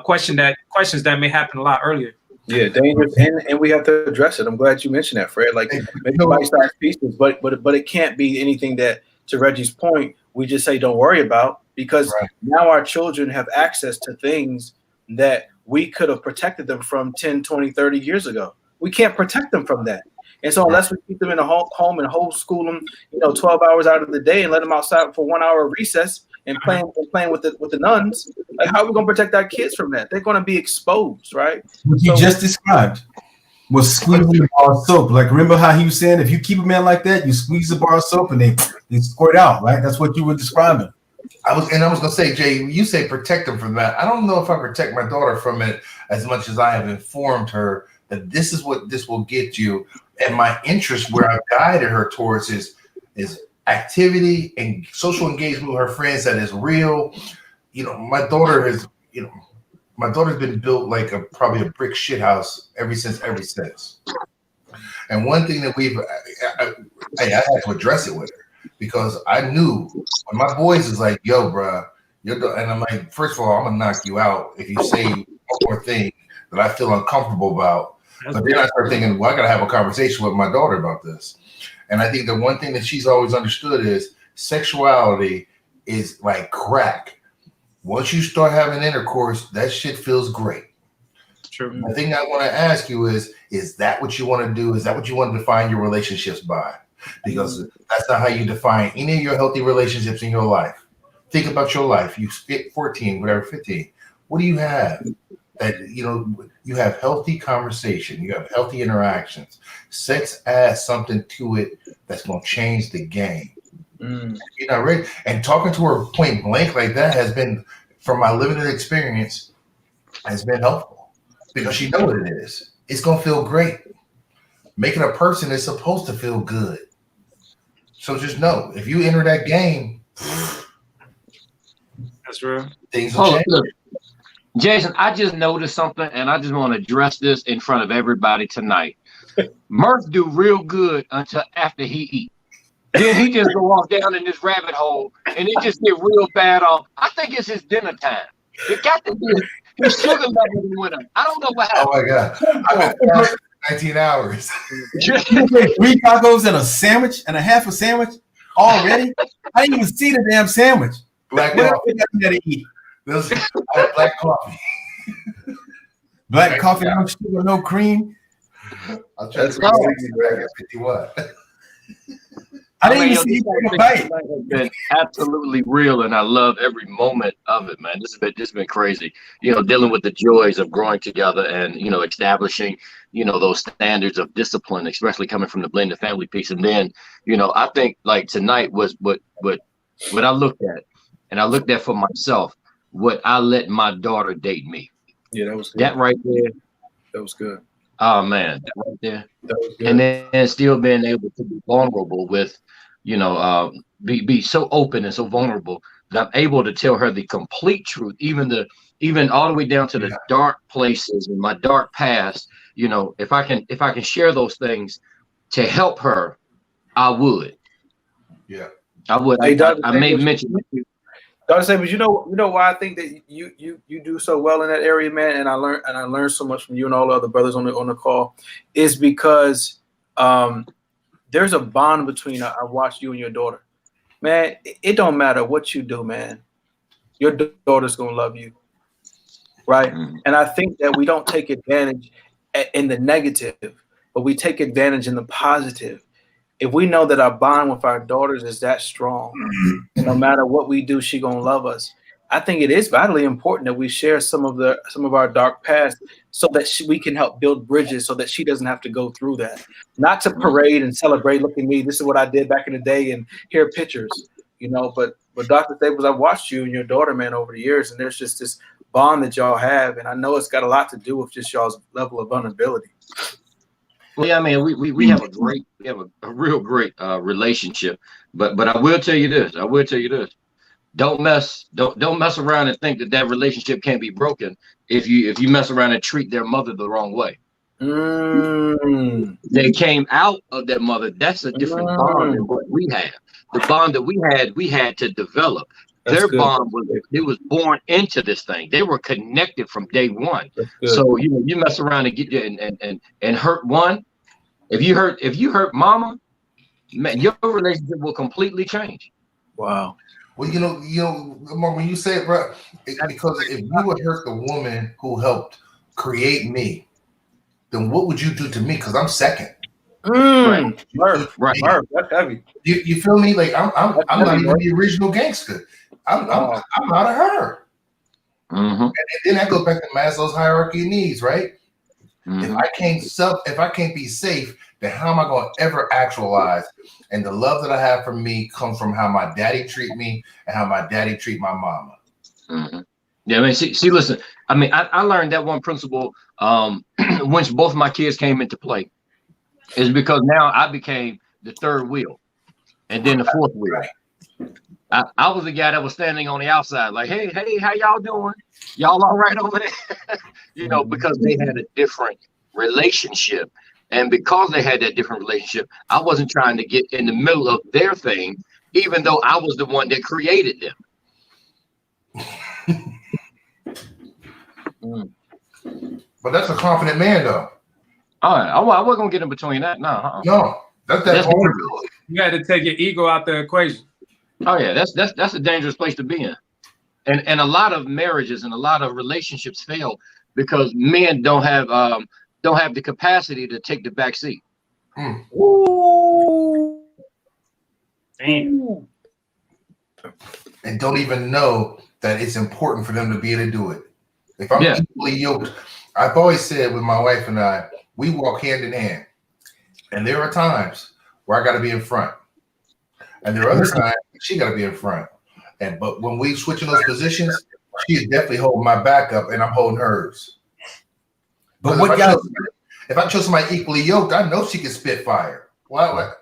Speaker 7: questions that may happen a lot earlier.
Speaker 1: Yeah, dangerous, and we have to address it. I'm glad you mentioned that, Fred. Like maybe bite-sized pieces, but it can't be anything that, to Reggie's point, we just say don't worry about, because now our children have access to things that we could have protected them from 10, 20, 30 years ago. We can't protect them from that. And so unless we keep them in a home and homeschool them, 12 hours out of the day and let them outside for 1 hour of recess and playing with the nuns, like how are we going to protect our kids from that? They're going to be exposed, right?
Speaker 5: What you just described was squeezing the bar of soap. Like, remember how he was saying, if you keep a man like that, you squeeze the bar of soap and they squirt out, right? That's what you were describing.
Speaker 6: I was gonna say, Jay, you say protect them from that. I don't know if I protect my daughter from it as much as I have informed her that this is what this will get you. And my interest, where I've guided her towards, is activity and social engagement with her friends that is real. My daughter has, my daughter's been built like probably a brick shit house ever since. And one thing that I had to address it with her, because I knew when my boys is like, yo, bro, and I'm like, first of all, I'm gonna knock you out if you say one more thing that I feel uncomfortable about. But then I start thinking, well, I gotta have a conversation with my daughter about this. And I think the one thing that she's always understood is sexuality is like crack. Once you start having intercourse, that shit feels great.
Speaker 7: True.
Speaker 6: The thing I want to ask you is that what you want to do? Is that what you want to define your relationships by? Because that's not how you define any of your healthy relationships in your life. Think about your life. You fit 14, whatever, 15. What do you have? That you have healthy conversation, you have healthy interactions. Sex adds something to it that's going to change the game. You're not ready. And talking to her point blank like that has been, from my limited experience, has been helpful, because she knows what it is. It's going to feel great. Making a person is supposed to feel good. So just know, if you enter that game,
Speaker 7: that's real.
Speaker 6: Things will change.
Speaker 3: Jason, I just noticed something, and I just want to address this in front of everybody tonight. Murph do real good until after he eat. Then he just go off down in this rabbit hole, and it just get real bad off. I think it's his dinner time. It got to be his sugar level went up. I don't know what happened.
Speaker 6: Oh my God. I've been fasting 19 hours.
Speaker 5: 3 tacos and a sandwich and a half a sandwich already? I didn't even see the damn sandwich.
Speaker 6: Black
Speaker 5: What
Speaker 6: coffee.
Speaker 5: else did I eat?
Speaker 6: I had black coffee.
Speaker 5: Black coffee, no sugar, no cream.
Speaker 6: I'll try to back at 51.
Speaker 5: I didn't even see you take a bite.
Speaker 3: Has been absolutely real, and I love every moment of it, man. This has been crazy. Dealing with the joys of growing together and establishing those standards of discipline, especially coming from the blended family piece. And then I think like tonight was what I looked at, and I looked at for myself would I let my daughter date me?
Speaker 1: Yeah, that was good.
Speaker 3: That right there.
Speaker 1: That was good.
Speaker 3: Oh man, that right there.
Speaker 1: That was good.
Speaker 3: And then still being able to be vulnerable with, be so open and so vulnerable that I'm able to tell her the complete truth, even all the way down to the dark places and my dark past. If I can share those things to help her, I would.
Speaker 6: Yeah,
Speaker 3: I would.
Speaker 1: Hey,
Speaker 3: I may mention.
Speaker 1: Dr. Sabers, you know why I think that you do so well in that area, man, and I learned so much from you and all the other brothers on the call, is because there's a bond between I watched you and your daughter, man. It don't matter what you do, man. Your daughter's gonna love you, right?
Speaker 3: Mm-hmm.
Speaker 1: And I think that we don't take advantage in the negative, but we take advantage in the positive. If we know that our bond with our daughters is that strong, and no matter what we do, she gonna love us. I think it is vitally important that we share some of our dark past, so that we can help build bridges, so that she doesn't have to go through that. Not to parade and celebrate. Look at me. This is what I did back in the day, and here are pictures. But Dr. Staples, I've watched you and your daughter, man, over the years, and there's just this bond that y'all have, and I know it's got a lot to do with just y'all's level of vulnerability.
Speaker 3: Well, yeah, I mean, we have a real great relationship, but I will tell you this. Don't mess around and think that relationship can't be broken if you mess around and treat their mother the wrong way. They came out of their mother. That's a different bond than what we have. The bond that we had to develop. Their bond was born into this thing. They were connected from day one. So you mess around and get and hurt one. If you hurt mama, man, your relationship will completely change.
Speaker 1: Wow.
Speaker 6: Well, Lamar, when you say it, bro, because if you would hurt the woman who helped create me, then what would you do to me? Because I'm second.
Speaker 3: Right.
Speaker 1: That's heavy.
Speaker 6: You feel me? Like I'm not even the original gangster. I'm out of her.
Speaker 3: Mm-hmm.
Speaker 6: And then that goes back to Maslow's hierarchy of needs, right?
Speaker 3: Mm-hmm.
Speaker 6: If I can't be safe, then how am I going to ever actualize? And the love that I have for me comes from how my daddy treat me and how my daddy treat my mama.
Speaker 3: Mm-hmm. Yeah, I mean, see, listen. I mean, I learned that one principle once both of my kids came into play, is because now I became the third wheel, and then the fourth wheel. I was the guy that was standing on the outside, like, hey, how y'all doing? Y'all all right over there? Because they had a different relationship. And because they had that different relationship, I wasn't trying to get in the middle of their thing, even though I was the one that created them.
Speaker 6: But that's a confident man, though.
Speaker 3: All right. I wasn't going to get in between that. No.
Speaker 6: No, that's vulnerability.
Speaker 7: You had to take your ego out the equation.
Speaker 3: Oh yeah, that's a dangerous place to be in, and a lot of marriages and a lot of relationships fail because men don't have the capacity to take the back seat.
Speaker 7: Ooh. Damn.
Speaker 6: And don't even know that it's important for them to be able to do it. If I'm equally yoked, I've always said with my wife and I, we walk hand in hand, and there are times where I got to be in front. And there are other times she got to be in front. But when we switch in those positions, she is definitely holding my back up and I'm holding hers. But if I chose somebody equally yoked, I know she can spit fire. Why?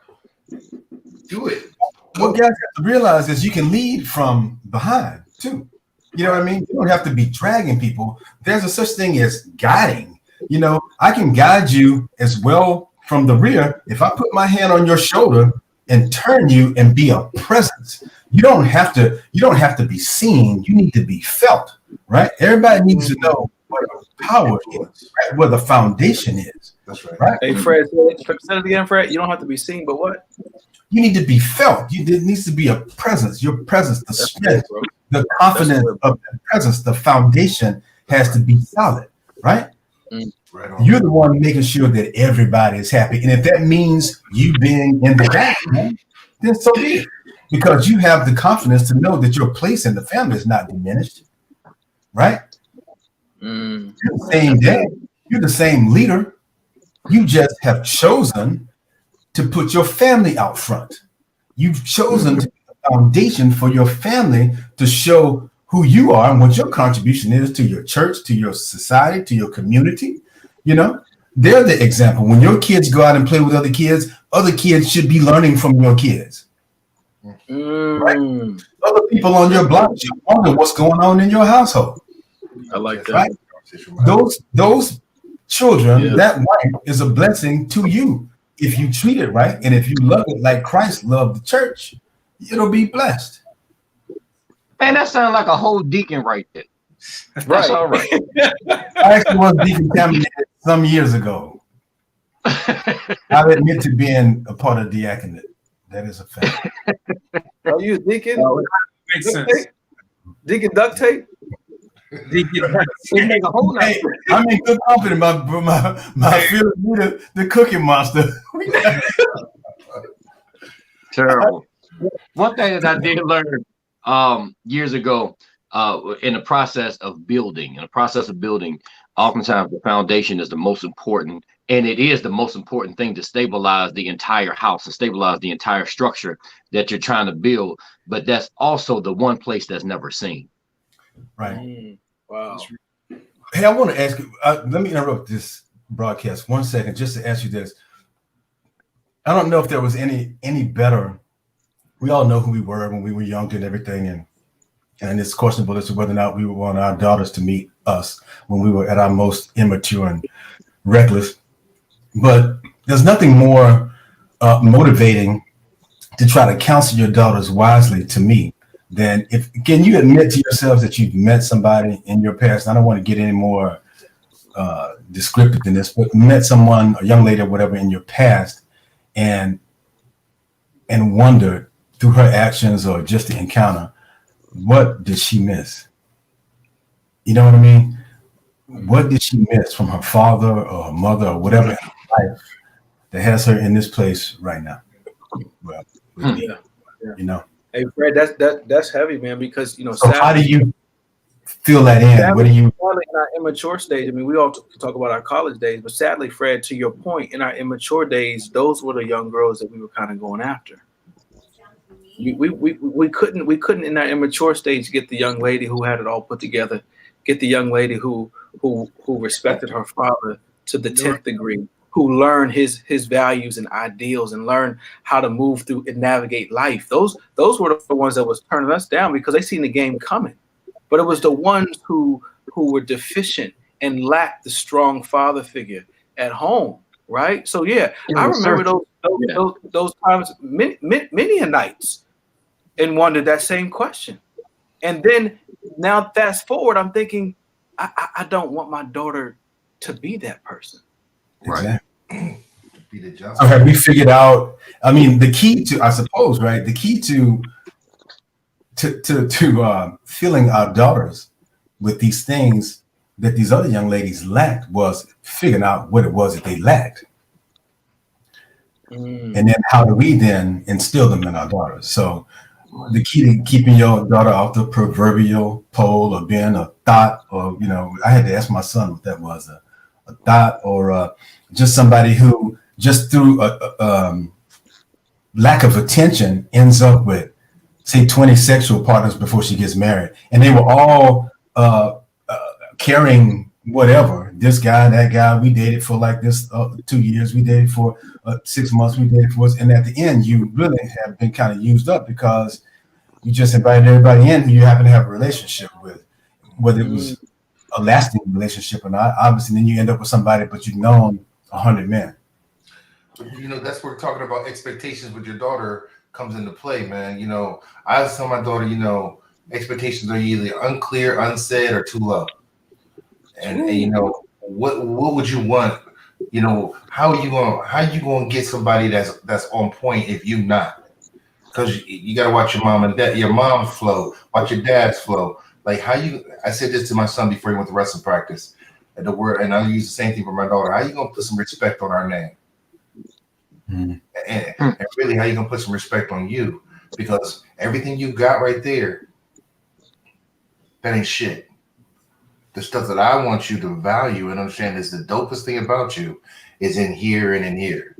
Speaker 6: Do it.
Speaker 5: What guys have to realize is you can lead from behind too. You know what I mean? You don't have to be dragging people. There's a such thing as guiding. I can guide you as well from the rear. If I put my hand on your shoulder and turn you and be a presence. You don't have to be seen. You need to be felt, right? Everybody needs to know what power is, right? Where the foundation is.
Speaker 6: That's
Speaker 5: right?
Speaker 1: Hey, Fred, say it again, Fred. You don't have to be seen, but what?
Speaker 5: You need to be felt. There needs to be a presence. Your presence, the strength, the confidence of the presence, the foundation has to be solid, right?
Speaker 6: Right on.
Speaker 5: You're the one making sure that everybody is happy. And if that means you being in the back, then so be it. Because you have the confidence to know that your place in the family is not diminished, right? You're the same dad. You're the same leader. You just have chosen to put your family out front. You've chosen to be the foundation for your family to show who you are and what your contribution is to your church, to your society, to your community. You know, they're the example. When your kids go out and play with other kids should be learning from your kids. Right? Other people on your block should wonder what's going on in your household.
Speaker 1: I like that.
Speaker 5: Right? Those children, that wife is a blessing to you if you treat it right, and if you love it like Christ loved the church, it'll be blessed.
Speaker 3: Man, that sounds like a whole deacon right there. That's all right.
Speaker 5: I actually was decontaminated some years ago. I'll admit to being a part of diaconate. That is a fact.
Speaker 1: Are you a deacon?
Speaker 7: Makes sense.
Speaker 1: Deacon duct tape?
Speaker 7: Deacon,
Speaker 5: Hey, I'm in good company. My feeling leader, the Cookie Monster.
Speaker 3: Terrible. One thing that I did learn years ago in the process of building, oftentimes the foundation is the most important, and it is the most important thing to stabilize the entire house, to stabilize the entire structure that you're trying to build. But that's also the one place that's never seen.
Speaker 5: Right.
Speaker 1: Wow.
Speaker 5: Hey, I want to ask you, let me interrupt this broadcast 1 second just to ask you this. I don't know if there was any better. We all know who we were when we were young and everything, and it's questionable as to whether or not we would want our daughters to meet us when we were at our most immature and reckless. But there's nothing more motivating to try to counsel your daughters wisely, to me, than can you admit to yourselves that you've met somebody in your past? I don't want to get any more descriptive than this, but met someone, a young lady or whatever, in your past, and wondered through her actions or just the encounter, what did she miss? You know what I mean? What did she miss from her father or her mother or whatever in her life that has her in this place right now? Well,
Speaker 1: Yeah.
Speaker 5: you know.
Speaker 1: Hey, Fred, that's heavy, man, because, you know,
Speaker 5: So how do you fill that in?
Speaker 1: Sadly,
Speaker 5: What do you?
Speaker 1: in our immature stage, I mean, we all talk about our college days, but sadly, Fred, to your point, in our immature days, those were the young girls that we were kind of going after. We couldn't in our immature stage get the young lady who had it all put together, get the young lady who respected her father to the 10th degree, who learned his values and ideals and learned how to move through and navigate life. Those were the ones that was turning us down because they seen the game coming. But it was the ones who were deficient and lacked the strong father figure at home, right? So yeah, I remember those times many a nights and wondered that same question. And then now fast forward, I'm thinking, I don't want my daughter to be that person.
Speaker 5: Right. So have we figured out? I mean, the key to, I suppose, right? The key to filling our daughters with these things that these other young ladies lacked was figuring out what it was that they lacked, and then how do we then instill them in our daughters? So the key to keeping your daughter off the proverbial pole or being a thought, or I had to ask my son what that was, a thought, or just somebody who just through a lack of attention ends up with, say, 20 sexual partners before she gets married, and they were all carrying whatever, this guy, that guy, we dated for like this 2 years, we dated for 6 months, we dated for, and at the end you really have been kind of used up because you just invited everybody in who you happen to have a relationship with, whether it was a lasting relationship or not. Obviously then you end up with somebody, but you've known 100 men.
Speaker 6: That's what we're talking about. Expectations with your daughter comes into play, man. I always tell my daughter, expectations are either unclear, unsaid, or too low. And what would you want? How you gonna get somebody that's on point if you not? Because you gotta watch your mom and dad, your mom's flow, watch your dad's flow. Like I said this to my son before he went to wrestling practice. And I use the same thing for my daughter. How you gonna put some respect on our name? And really, how you gonna put some respect on you? Because everything you got right there, that ain't shit. The stuff that I want you to value and understand is the dopest thing about you is in here and in here.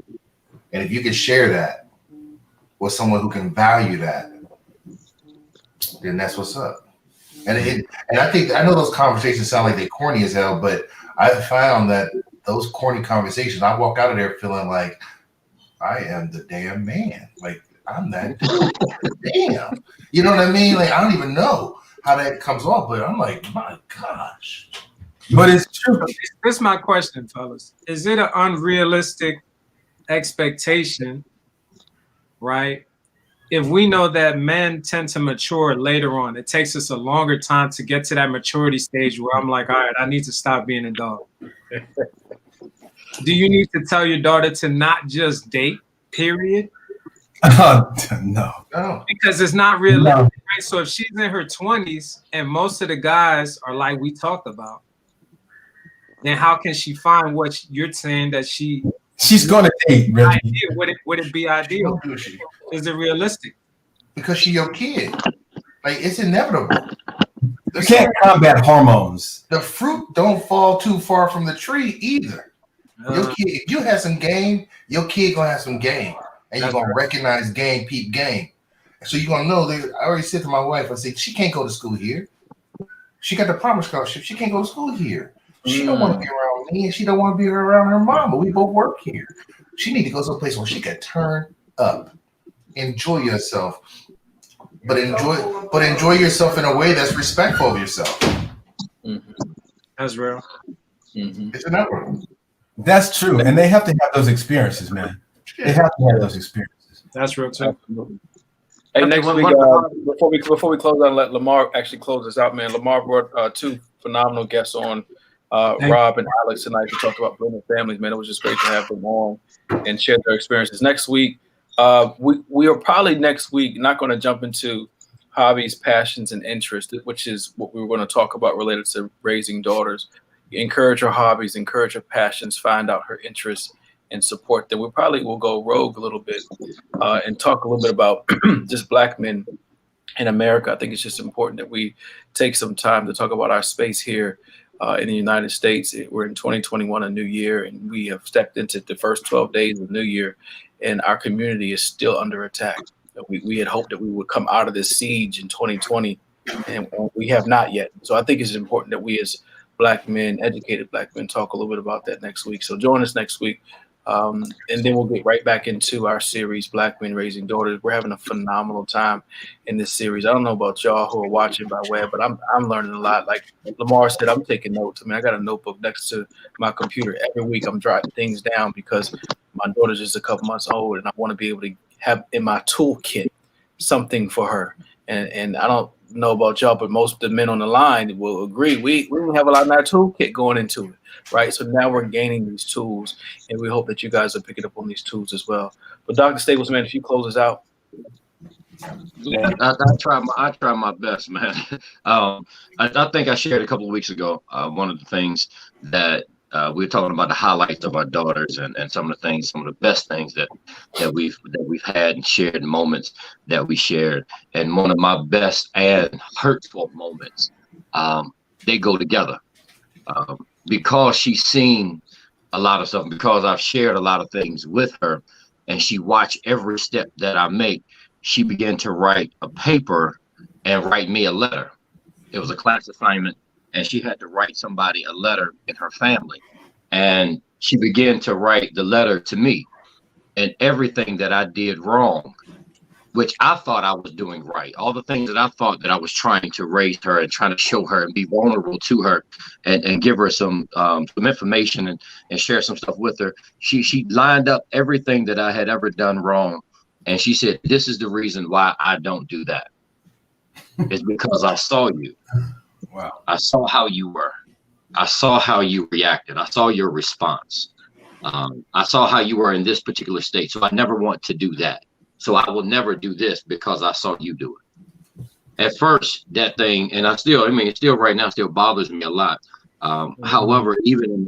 Speaker 6: And if you can share that with someone who can value that, then that's what's up. And I know those conversations sound like they're corny as hell, but I found that those corny conversations, I walk out of there feeling like I am the damn man. Like I'm that damn. You know what I mean? Like I don't even know how that comes off, but I'm like, my gosh.
Speaker 5: But it's true.
Speaker 7: Here's my question, fellas. Is it an unrealistic expectation, right? If we know that men tend to mature later on, it takes us a longer time to get to that maturity stage where I'm like, all right, I need to stop being a dog. Do you need to tell your daughter to not just date, period?
Speaker 5: No.
Speaker 7: Because it's not realistic, right? So if she's in her 20s and most of the guys are like we talked about, then how can she find what you're saying that
Speaker 5: she's going to date, Reggie?
Speaker 7: Would it be ideal? Is it realistic?
Speaker 6: Because she's your kid. Like it's inevitable.
Speaker 5: You can't combat hormones.
Speaker 6: The fruit don't fall too far from the tree either. Your kid, if you have some game, your kid gonna have some game, and you're gonna recognize game, peep game. So you're gonna know. I already said to my wife, I said she can't go to school here. She got the promise scholarship. She can't go to school here. She don't want to be around me, and she don't want to be around her mama. We both work here. She need to go someplace where she can turn up, enjoy yourself, but enjoy yourself in a way that's respectful of yourself.
Speaker 7: That's real.
Speaker 6: It's inevitable.
Speaker 5: That's true, and they have to have those experiences, man. They have to have those experiences.
Speaker 7: That's real too.
Speaker 1: Hey, next week, before we close out, let Lamar actually close us out, man. Lamar brought two phenomenal guests on, Rob and Alex tonight to talk about blended families, man. It was just great to have them on and share their experiences. Next week, we are probably next week not going to jump into hobbies, passions, and interests, which is what we were going to talk about related to raising daughters. Encourage her hobbies, encourage her passions, find out her interests, and support them. We probably will go rogue a little bit and talk a little bit about just Black men in America. I think it's just important that we take some time to talk about our space here in the United States. We're in 2021, a new year, and we have stepped into the first 12 days of the new year, and our community is still under attack. We had hoped that we would come out of this siege in 2020, and we have not yet. So I think it's important that we as Black men, educated Black men, talk a little bit about that next week. So join us next week. And then we'll get right back into our series, Black Men Raising Daughters. We're having a phenomenal time in this series. I don't know about y'all who are watching by web, but I'm learning a lot. Like Lamar said, I'm taking notes. I mean, I got a notebook next to my computer. Every week I'm jotting things down because my daughter's just a couple months old, and I want to be able to have in my toolkit something for her. And I don't know about y'all, but most of the men on the line will agree. We have a lot in our toolkit going into it, right? So now we're gaining these tools, and we hope that you guys are picking up on these tools as well. But Dr. Staples, man, if you close us out.
Speaker 3: Yeah, I try my best, man. I think I shared a couple of weeks ago one of the things that we were talking about, the highlights of our daughters and some of the best things that we've had and shared, moments that we shared. And one of my best and hurtful moments, they go together. Because she's seen a lot of stuff, because I've shared a lot of things with her, and she watched every step that I make, she began to write a paper and write me a letter. It was a class assignment, and she had to write somebody a letter in her family. And she began to write the letter to me and everything that I did wrong, which I thought I was doing right. All the things that I thought that I was trying to raise her and trying to show her and be vulnerable to her and give her some information and share some stuff with her. She lined up everything that I had ever done wrong. And she said, this is the reason why I don't do that. It's because I saw you.
Speaker 5: Wow.
Speaker 3: I saw how you were. I saw how you reacted. I saw your response. I saw how you were in this particular state. So I never want to do that. So I will never do this because I saw you do it. At first, that thing, and it still right now still bothers me a lot. However, even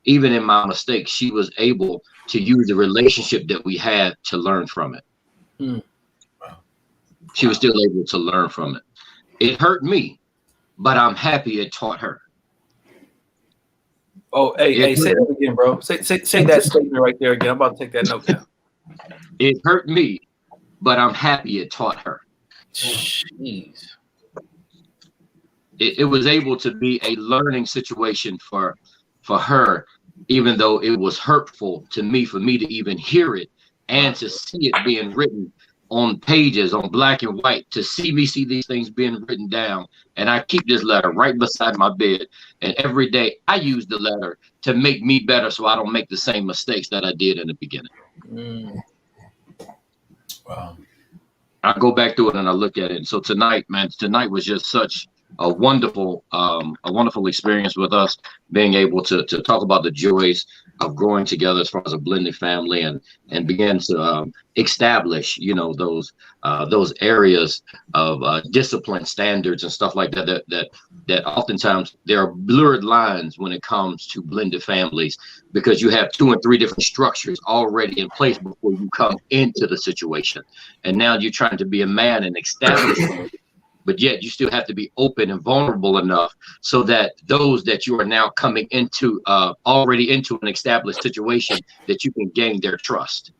Speaker 3: in my mistakes, she was able to use the relationship that we had to learn from it. She was still able to learn from it. It hurt me, but I'm happy it taught her.
Speaker 1: Oh, hey, say that again, bro. Say that statement right there again. I'm about to take that note down.
Speaker 3: It hurt me, but I'm happy it taught her.
Speaker 1: Jeez.
Speaker 3: it was able to be a learning situation for her, even though it was hurtful to me for me to even hear it and to see it being written on pages, on black and white, to see these things being written down. And I keep this letter right beside my bed. And every day I use the letter to make me better so I don't make the same mistakes that I did in the beginning.
Speaker 5: Wow.
Speaker 3: I go back through it and I look at it. And so tonight was just such a wonderful experience with us being able to talk about the joys of growing together as far as a blended family and begin to establish, those areas of discipline standards and stuff like that oftentimes there are blurred lines when it comes to blended families, because you have 2 and 3 different structures already in place before you come into the situation. And now you're trying to be a man and establish but yet you still have to be open and vulnerable enough so that those that you are now coming into already into an established situation, that you can gain their trust.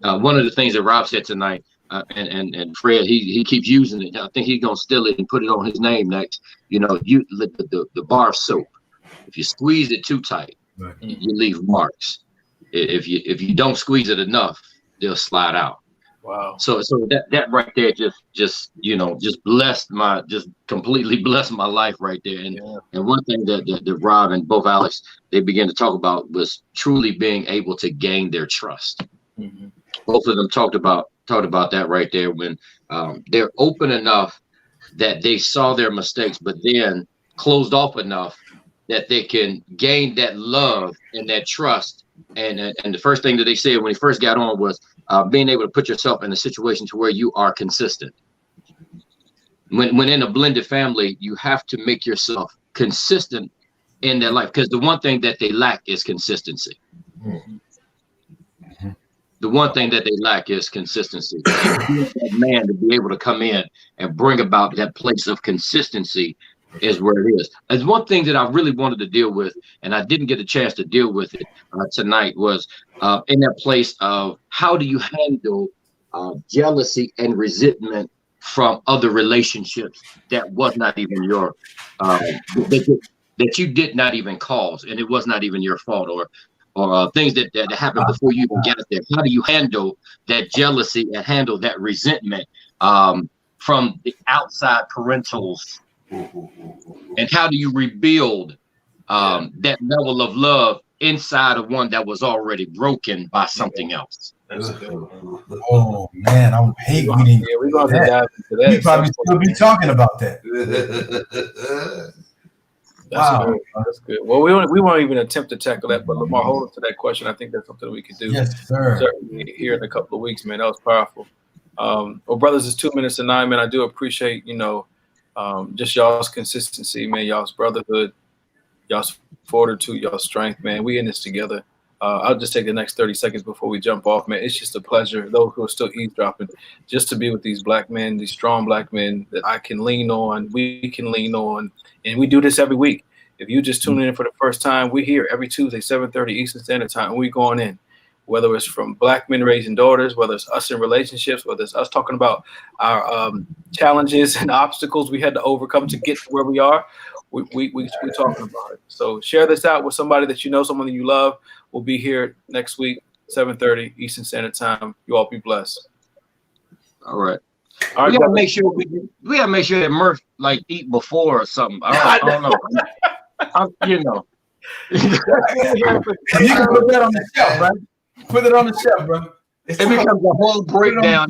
Speaker 3: One of the things that Rob said tonight, and Fred, he keeps using it. I think he's gonna steal it and put it on his name next. The bar of soap. If you squeeze it too tight, you leave marks. If you don't squeeze it enough, they'll slide out.
Speaker 1: Wow.
Speaker 3: So that right there just completely blessed my life right there. And one thing that Rob and both Alex, they began to talk about was truly being able to gain their trust.
Speaker 1: Mm-hmm.
Speaker 3: Both of them talked about that right there, when they're open enough that they saw their mistakes, but then closed off enough that they can gain that love and that trust. And the first thing that they said when he first got on was being able to put yourself in a situation to where you are consistent. When in a blended family, you have to make yourself consistent in their life, because the one thing that they lack is consistency. The one thing that they lack is consistency. That man to be able to come in and bring about that place of consistency is where it is. There's one thing that I really wanted to deal with, and I didn't get a chance to deal with it tonight, was in that place of how do you handle jealousy and resentment from other relationships that was not even your that you did not even cause, and it was not even your fault, or things that happened before you even got there. How do you handle that jealousy and handle that resentment from the outside parentals? And how do you rebuild that level of love inside of one that was already broken by something else?
Speaker 1: That's good.
Speaker 5: Oh man, I hate we didn't.
Speaker 1: Yeah, we're gonna dive into that.
Speaker 5: We probably still be talking about that.
Speaker 1: That's good. Well, we won't even attempt to tackle that, but Lamar, hold on to that question. I think that's something we could do.
Speaker 5: Yes, sir.
Speaker 1: Certainly here in a couple of weeks, man. That was powerful. Well, brothers, it's 2 minutes to 9, man. I do appreciate, just y'all's consistency, man, y'all's brotherhood, y'all's fortitude, y'all's strength, man. We in this together. I'll just take the next 30 seconds before we jump off, man. It's just a pleasure, those who are still eavesdropping, just to be with these black men, these strong black men that I can lean on, we can lean on, and we do this every week. If you just tune in for the first time, we're here every Tuesday, 7:30 Eastern Standard Time, and we're going in. Whether it's from black men raising daughters, whether it's us in relationships, whether it's us talking about our challenges and obstacles we had to overcome to get to where we are, we're talking about it. So share this out with somebody that you know, someone that you love. We'll be here next week, 7:30 Eastern Standard Time. You all be blessed.
Speaker 3: All right. We gotta make sure that Murph eat before or something. I don't know.
Speaker 5: You can put that on the shelf, right? Put it on the shelf, bro.
Speaker 3: It becomes a whole breakdown.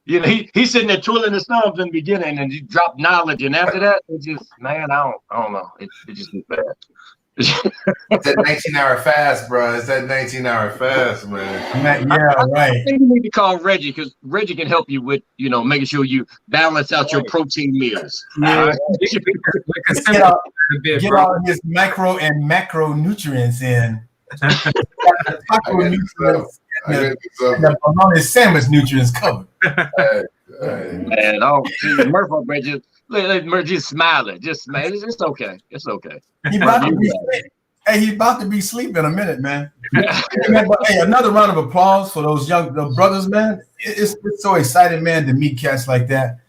Speaker 3: He's sitting there twiddling his thumbs in the beginning, and you drop knowledge, and after that, it just, man, I don't know. It just is bad.
Speaker 6: It's that 19-hour fast, bro. It's that 19-hour fast, man.
Speaker 5: Right.
Speaker 3: I think you need to call Reggie, because Reggie can help you with, making sure you balance out your protein meals.
Speaker 5: Yeah. Get all his micro and macronutrients in. The bologna sandwich nutrients covered.
Speaker 3: Man, Murph up there just smiling. Just man, it's okay. It's okay.
Speaker 5: He's about to be sleeping in a minute, man. Hey, another round of applause for those young brothers, man. It's so exciting, man, to meet cats like that.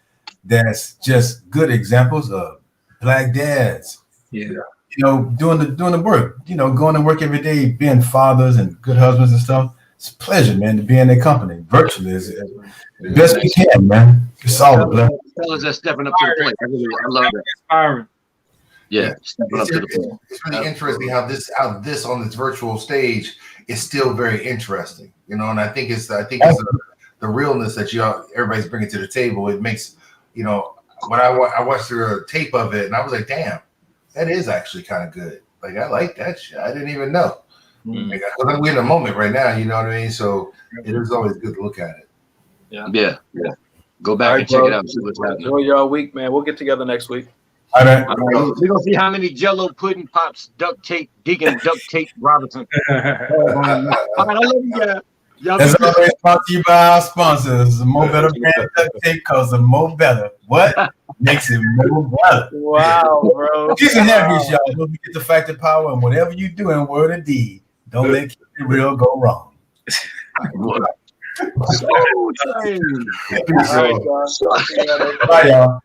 Speaker 5: That's just good examples of black dads.
Speaker 7: Yeah.
Speaker 5: You know, doing the work. You know, going to work every day, being fathers and good husbands and stuff. It's a pleasure, man, to be in their company. Virtually is the best we can, man. It's all a blessing.
Speaker 3: Fellas that's stepping up to the plate. I love that.
Speaker 7: Inspiring.
Speaker 3: Yeah, stepping up to the plate.
Speaker 6: It's really interesting how this on this virtual stage is still very interesting, you know. And I think it's the realness that everybody's bringing to the table. It makes, you know, when I watched the tape of it, and I was like, damn, that is actually kind of good. Like, I like that shit. I didn't even know. Like, we're in a moment right now, you know what I mean? So it is always good to look at it.
Speaker 3: Yeah. Go back and check it out. See what's happening.
Speaker 1: Enjoy y'all week, man. We'll get together next week.
Speaker 5: All right.
Speaker 3: We're gonna see how many Jello pudding pops, duct tape, Deacon duct tape Robinson. All right, I love you guys. Y'all
Speaker 5: As always, brought to you by our sponsors, the Mo Better brand duct tape, because the Mo Better what makes it more better.
Speaker 1: Wow, bro.
Speaker 5: Peace and happiness, y'all. Don't forget the fact of power, and whatever you do in word or deed, don't let it real go wrong.
Speaker 3: So,
Speaker 1: All right, y'all.
Speaker 5: Bye, y'all.